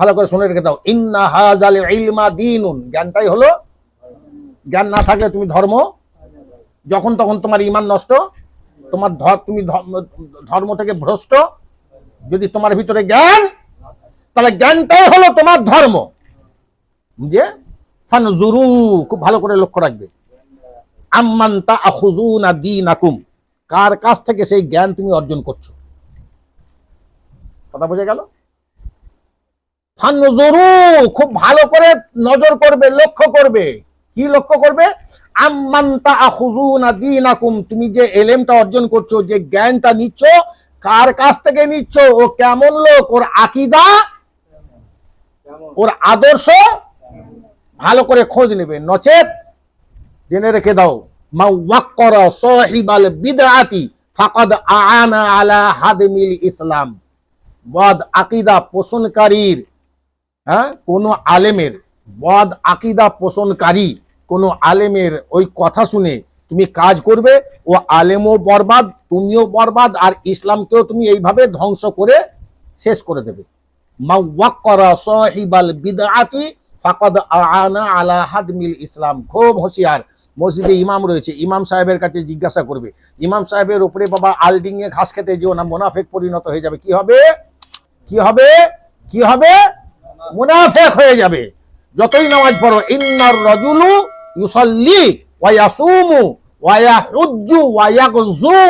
ভালো করে শুনে রেখে দাও, ইন্না হাযাল ইলমা দীনুন, জ্ঞানটাই হলো। জ্ঞান না থাকলে তুমি ধর্ম, যখন তখন তোমার ঈমান নষ্ট, তুমি ধর্ম থেকে ভ্রষ্ট। যদি তোমার ভিতরে জ্ঞান, তাহলে জ্ঞানটাই হলো তোমার ধর্ম। যে ফানজুরু, খুব ভালো করে লক্ষ্য রাখবে, আম্মান তাআখুযুনা দীনাকুম, কার কাছ থেকে সেই জ্ঞান তুমি অর্জন করছো। কথা বোঝা গেল? ফানজুরু, খুব ভালো করে নজর করবে, লক্ষ্য করবে। কি লক্ষ্য করবে? আম্মান তাআখুযুনা দীনাকুম, তুমি যে ইলমটা অর্জন করছো, যে জ্ঞানটা নিচ্ছ, কার কাছ থেকে নিচ্ছ, ও কেমন লোক, ওর আকীদা, ওর আদর্শ ভালো করে খোঁজ নেবে। নচেত জেনে রেখে দাও, মা ওয়াক্কারা সাহিবাল বিদআতি ফাকাদ আআনা আলা হাদমিল ইসলাম। বদ আকীদা পোষণকারীর, কোন আলেমের, বদ আকীদা পোষণকারী কোন আলেমের ওই কথা শুনে তুমি কাজ করবে, ও আলেমও বরবাদ, তুমিও বরবাদ, আর ইসলামকেও তুমি এইভাবে ধ্বংস করে শেষ করে দেবে। মা ওয়াক্কারা সাহিবাল বিদআতি ফাকাদ আআনা আলা হাদমিল ইসলাম। খুব হোশিয়ার। মসজিদে ইমাম রয়েছে, ইমাম সাহেবের কাছে জিজ্ঞাসা করবে, ইমাম সাহেবের উপরে বাবা আলডিঙে ঘাস খেতে যেও না, মুনাফিক পরিণত হয়ে যাবে। কি হবে? কি হবে? কি হবে? মুনাফিক হয়ে যাবে। যতই নামাজ পড়ো, ইন্নার রাজুলু ইউসাল্লি ওয়া ইয়াসুমু ওয়া ইয়াহুজ্জু ওয়া ইয়াগযু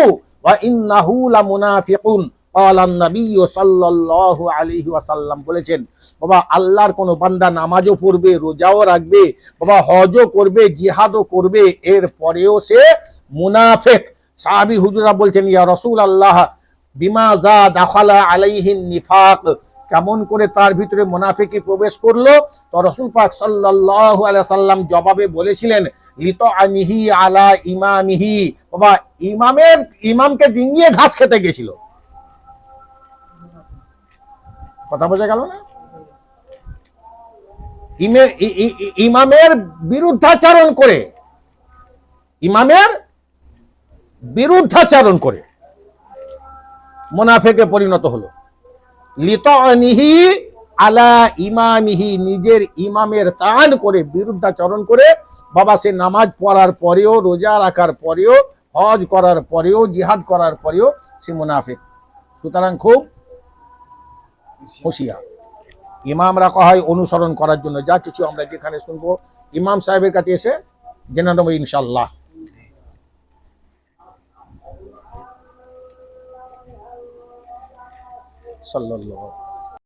ওয়া ইন্নাহু লামুনাফিকুন। ক্বালান নবী সাল্লাল্লাহু আলাইহি ওয়াসাল্লাম বলেছেন, বাবা আল্লাহর কোন বান্দা নামাজও পড়বে, রোজাও রাখবে, বাবা হজও করবে, জিহাদও করবে, এর পরেও সে মুনাফিক। সাহাবী হুজুরা বলছেন, ইয়া রাসূলুল্লাহ বিমা যা দাখালা আলাইহিন নিফাক, কেমন করে তার ভিতরে মুনাফিকি প্রবেশ করলো? তো রাসূল পাক সাল্লাল্লাহু আলাইহি ওয়াসাল্লাম জবাবে বলেছিলেন, লিতাআনিহি আলা ইমামিহি, বাবা ইমামকে ডিঙিয়ে ঘাস খেতে গেছিল। কথা বোঝা গেল না? ইমামের বিরুদ্ধাচারণ করে, ইমামের বিরুদ্ধাচারণ করে মুনাফিকে পরিণত হলো। লিতাআনিহি আলা ইমামিহি, নিজের ইমামের তান করে, বিরুদ্ধাচরণ করে, বাবা সে নামাজ পড়ার পরেও, রোজা রাখার পরেও, হজ করার পরেও, জিহাদ করার পরেও সে মুনাফিক। সুতরাং খুব হুঁশিয়ার। ইমাম রাখা হয় অনুসরণ করার জন্য। যা কিছু আমরা যেখানে শুনবো ইমাম সাহেবের কাছে এসে জেনে নেবো ইনশাআল্লাহ। সাল্লাল্লাহু